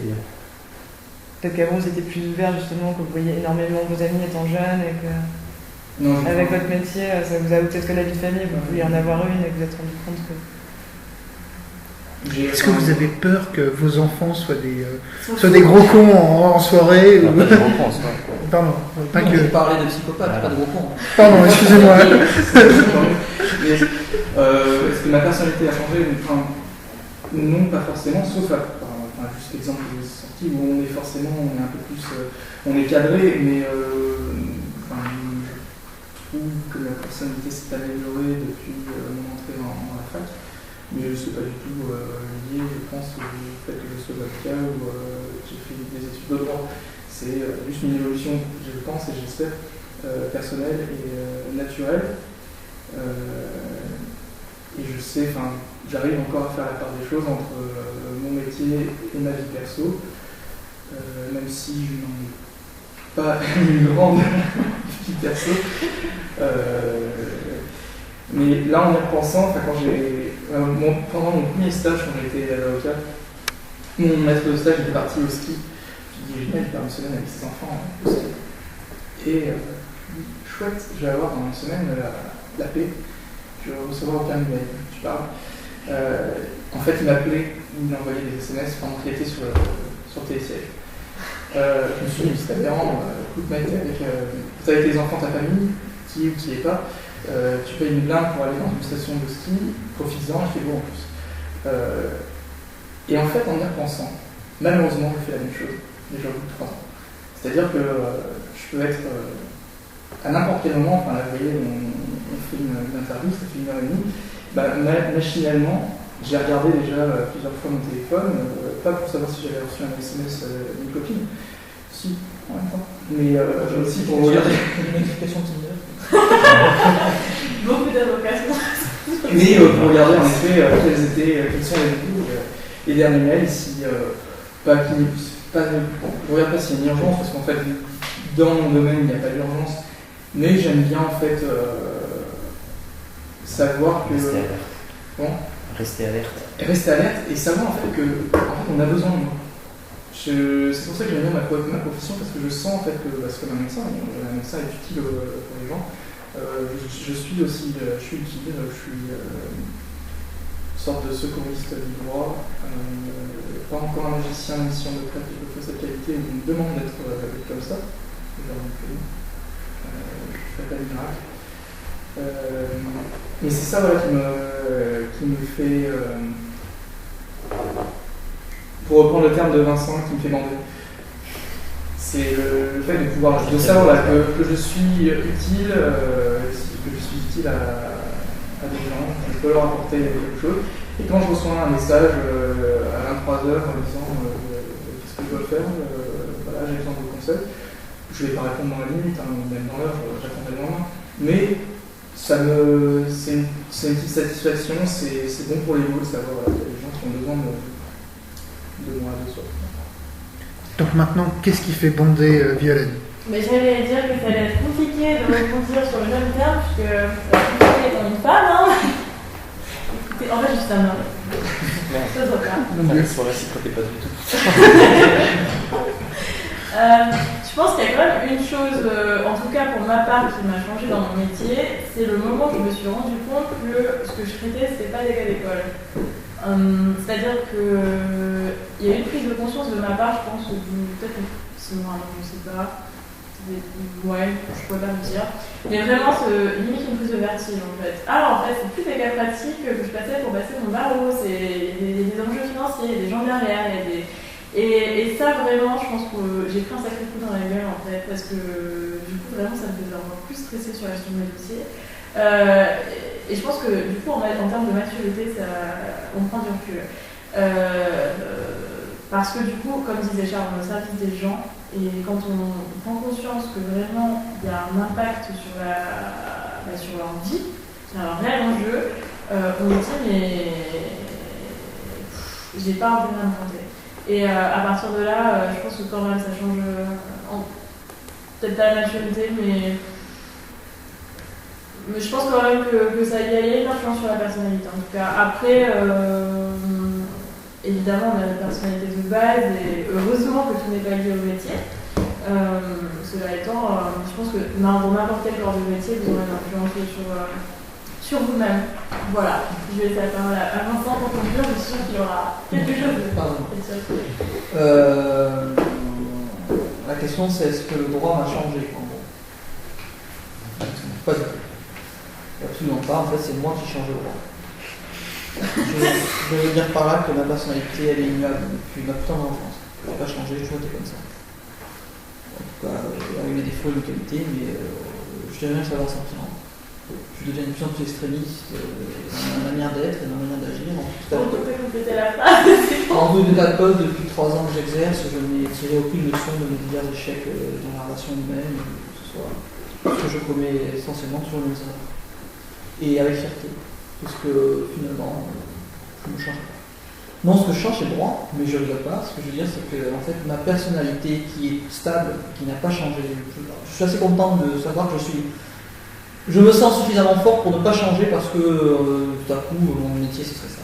Peut-être qu'avant vous étiez plus ouvert justement, que vous voyez énormément vos amis étant jeunes et que... Non, Avec votre métier, ça vous a peut-être fait la vie de famille, vous vouliez en avoir une et vous vous êtes rendu compte que... Est-ce que vous avez peur que vos enfants soient des gros cons en soirée Non, ou... pas de gros cons, quoi. Pardon, pas Non, que... on parlait de psychopathe, pas de gros con. Pardon, excusez-moi. Mais, est-ce que ma personnalité a changé? Enfin, non, pas forcément, sauf juste l'exemple que j'ai sorti où on est un peu plus, on est cadré, mais je trouve que la personnalité s'est améliorée depuis mon entrée dans la fac, mais je ne suis pas du tout lié, je pense, au fait que je sois avocat ou que j'ai fait des études de droit. C'est juste une évolution, je pense et j'espère, personnelle et naturelle. Et je sais, j'arrive encore à faire la part des choses entre mon métier et ma vie perso, même si je n'en ai pas une grande vie perso. Mais là, en y repensant, pendant mon premier stage, quand j'étais avocat, mon maître de stage était parti au ski. Je me dis, génial, il part une semaine avec ses enfants au ski. Et chouette, je vais avoir dans une semaine la paix. Je vais recevoir aucun email, tu parles. En fait, il m'appelait, il m'envoyait des SMS pendant qu'il était sur télésiège. Je me suis dit, c'est aberrant, écoute mec, t'es avec tes enfants, ta famille, qui est ou qui n'est pas, tu payes une blinde pour aller dans une station de ski, profites-en, il fait beau en plus. Et en fait, en y repensant, malheureusement, je fais la même chose, déjà au bout de 3 ans. C'est-à-dire que je peux être à n'importe quel moment, là, vous voyez, on fait une interview, ça fait 1h30, machinalement, j'ai regardé déjà plusieurs fois mon téléphone, pas pour savoir si j'avais reçu un SMS d'une copine, si, en même temps, mais aussi pour regarder Une notification Tinder. Beaucoup d'avocats. mais pour regarder en effet quels sont les derniers mails, si je regarde pas s'il y a une urgence, parce qu'en fait, dans mon domaine, il n'y a pas d'urgence, mais j'aime bien en fait savoir que... Rester alerte. Bon. Rester alerte. Et savoir en fait on a besoin de moi. C'est pour ça que j'aime bien ma profession, parce que je sens en fait que, parce que un médecin est utile pour les gens. Je suis utile, je suis une sorte de secouriste du droit, pas encore un magicien, même si on me prête quelque chose de cette qualité, on me demande d'être comme ça. Je fais pas de miracle. Mais c'est ça voilà, qui me fait, pour reprendre le terme de Vincent, qui me fait bander. C'est le fait de savoir que je suis utile, à des gens, que je peux leur apporter quelque chose. Et quand je reçois un message à 23h en disant qu'est-ce que je dois faire, voilà, j'ai besoin de vos conseils, je ne vais pas répondre dans la limite, même dans l'heure, je répondrai le lendemain. Mais c'est une petite satisfaction, c'est bon pour l'ego de savoir qu'il y a des gens qui ont besoin de moi, de soi. Donc maintenant, qu'est-ce qui fait bander Violaine? Mais j'allais dire que ça allait être compliqué de rebondir sur le même terme, puisque compliqué étant une femme, hein. Écoutez, en fait, juste un homme. Ça se voit pas. La soirée s'y prêtait pas du tout. Je pense qu'il y a quand même une chose, en tout cas pour ma part, qui m'a changé dans mon métier, c'est le moment où je me suis rendu compte que ce que je traitais, c'était pas des cas d'école. C'est-à-dire qu'il y a eu une prise de conscience de ma part, je pense, peut-être 6 mois, je ne sais pas. Ouais, je pourrais pas me dire. Mais vraiment, limite une prise de vertige en fait. En fait, c'est plus des cas pratiques que je passais pour passer mon barreau, c'est des enjeux financiers, des gens derrière, et ça vraiment, je pense que j'ai pris un sacré coup dans la gueule en fait, parce que du coup, vraiment, ça me faisait encore plus stresser sur la gestion de mes dossiers. Et je pense que du coup, en termes de maturité, on prend du recul. Parce que du coup, comme disait Charles, on est au service des gens. Et quand on prend conscience que vraiment il y a un impact sur leur vie, c'est un réel enjeu, on se dit mais j'ai pas envie de m'inventer. Et à partir de là, je pense que quand même ça change, peut-être pas la maturité, mais je pense quand même que ça y a une influence sur la personnalité. En tout cas, après, évidemment, on a une personnalité de base et heureusement que tout n'est pas lié au métier. Cela étant, je pense que dans n'importe quel corps de métier, vous aurez une influence sur vous-même. Voilà, je vais laisser la parole à Vincent pour conclure, je suis sûre qu'il y aura quelque chose de La question c'est est-ce que le droit m'a changé en gros? Pas du tout. Absolument pas, en fait c'est moi qui change le droit. Je veux dire par là que ma personnalité elle est immuable depuis ma putain d'enfance. Je n'ai pas changé, je toujours été comme ça. En tout cas, avec mes défauts et mes qualités, mais je dirais que ça va s'empirant. Je deviens de plus en plus extrémiste dans ma manière d'être et dans ma manière d'agir. En tout état de cause, depuis 3 ans que j'exerce, je n'ai tiré aucune leçon de mes divers échecs dans la relation humaine, que ce soit parce que je commets essentiellement toujours les erreurs. Et avec fierté, parce que finalement, je ne me change pas. Non, ce que je change, c'est le droit, mais je ne regrette pas. Ce que je veux dire, c'est que en fait, ma personnalité qui est stable, qui n'a pas changé, je suis assez content de savoir que je me sens suffisamment fort pour ne pas changer parce que tout à coup, mon métier, ce serait ça.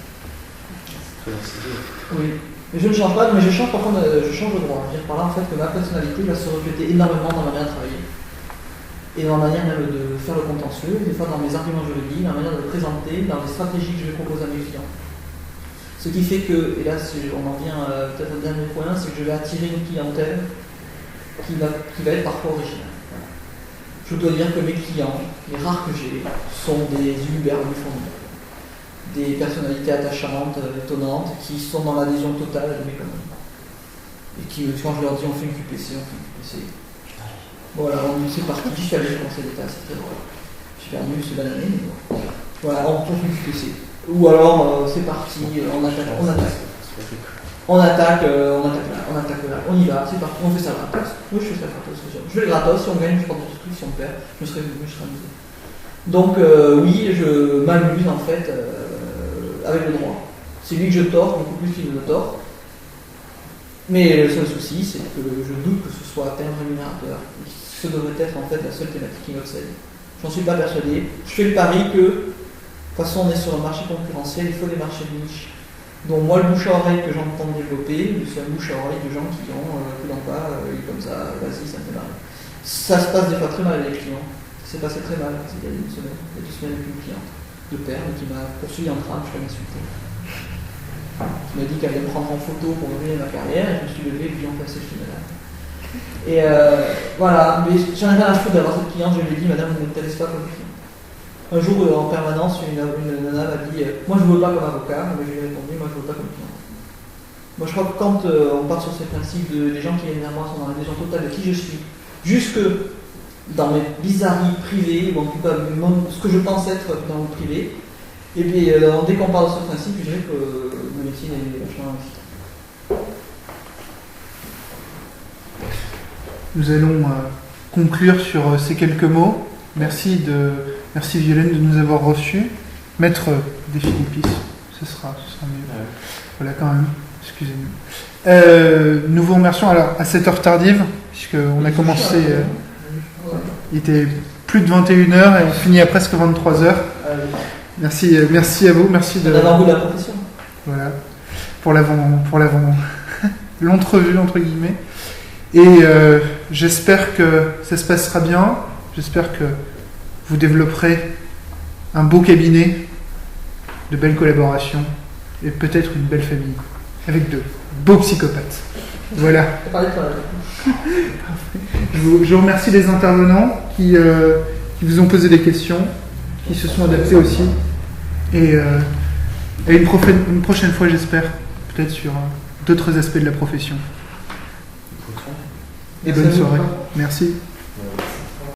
Oui, mais je ne change pas, mais je change par contre, je change le droit. Je veux dire par là, en fait, que ma personnalité va se refléter énormément dans ma manière de travailler. Et dans ma manière même de faire le contentieux, des fois dans mes arguments juridiques, dans ma manière de le présenter, dans les stratégies que je vais proposer à mes clients. Ce qui fait que, et là on en vient peut-être au dernier point, c'est que je vais attirer une clientèle qui va être parfois originale. Je dois dire que mes clients, les rares que j'ai, sont des univers formidables. Des personnalités attachantes, étonnantes, qui sont dans l'adhésion totale de mes conneries. Et qui, quand je leur dis on fait une QPC, on fait une QPC. Voilà, c'est parti, je suis allé au Conseil d'État, c'est très drôle. J'ai perdu, c'est banané, mais bon. Voilà, on fait une QPC. Ou alors, c'est parti, on attaque, on attaque là, on y va, c'est parti, on fait ça gratos. Oui, je fais ça gratos, je fais le gratos, si on gagne, je prends des trucs, si on perd, je serai amusé. Donc, oui, je m'amuse en fait avec le droit. C'est lui que je tords, beaucoup plus qu'il ne me tord. Mais le seul souci, c'est que je doute que ce soit à terme rémunérateur. Ce devrait être en fait la seule thématique qui m'obsède. J'en suis pas persuadé. Je fais le pari que, de toute façon, on est sur un marché concurrentiel, il faut des marchés de niche. Donc moi, le bouche à oreille que j'entends développer, c'est un bouche à oreille de gens qui ont que l'on pas, comme ça, vas-y, ça me fait marrer. Ça se passe des fois très mal avec les clients. Ça s'est passé très mal, il y a 2 semaines avec une cliente de perle qui m'a poursuivi en train, je l'ai insulté. Qui m'a dit qu'elle allait me prendre en photo pour ruiner ma carrière, et je me suis levé et lui en passé le film là. Et voilà, mais j'en ai rien à foutre d'avoir cette cliente, je lui ai dit, madame, vous ne m'intéressez pas comme client. Un jour, en permanence, une nana m'a dit moi je ne veux pas comme avocat, mais je lui ai répondu moi je ne veux pas comme client. Moi je crois que quand on part sur ces principes des gens qui viennent vers moi sont dans l'adhésion totale de qui je suis, jusque dans mes bizarreries privées, ou en tout cas ce que je pense être dans le privé, et puis dès qu'on parle de ce principe, je dirais que le métier est vachement excitant. Nous allons conclure sur ces quelques mots. Merci Violaine de nous avoir reçus. Maître Desphilippis, ce sera mieux. Voilà quand même, excusez-nous. Nous vous remercions alors à cette heure tardive, puisqu'on a commencé, il était plus de 21h et on finit à presque 23h. Merci à vous, merci de l'avant-goût de la profession. Voilà, pour l'entrevue entre guillemets. Et j'espère que ça se passera bien. J'espère que vous développerez un beau cabinet, de belles collaborations et peut-être une belle famille avec de beaux psychopathes. Voilà. Je vous remercie les intervenants qui vous ont posé des questions, qui se sont adaptés aussi. Et une prochaine fois, j'espère, peut-être sur d'autres aspects de la profession. Et bonne soirée. Merci.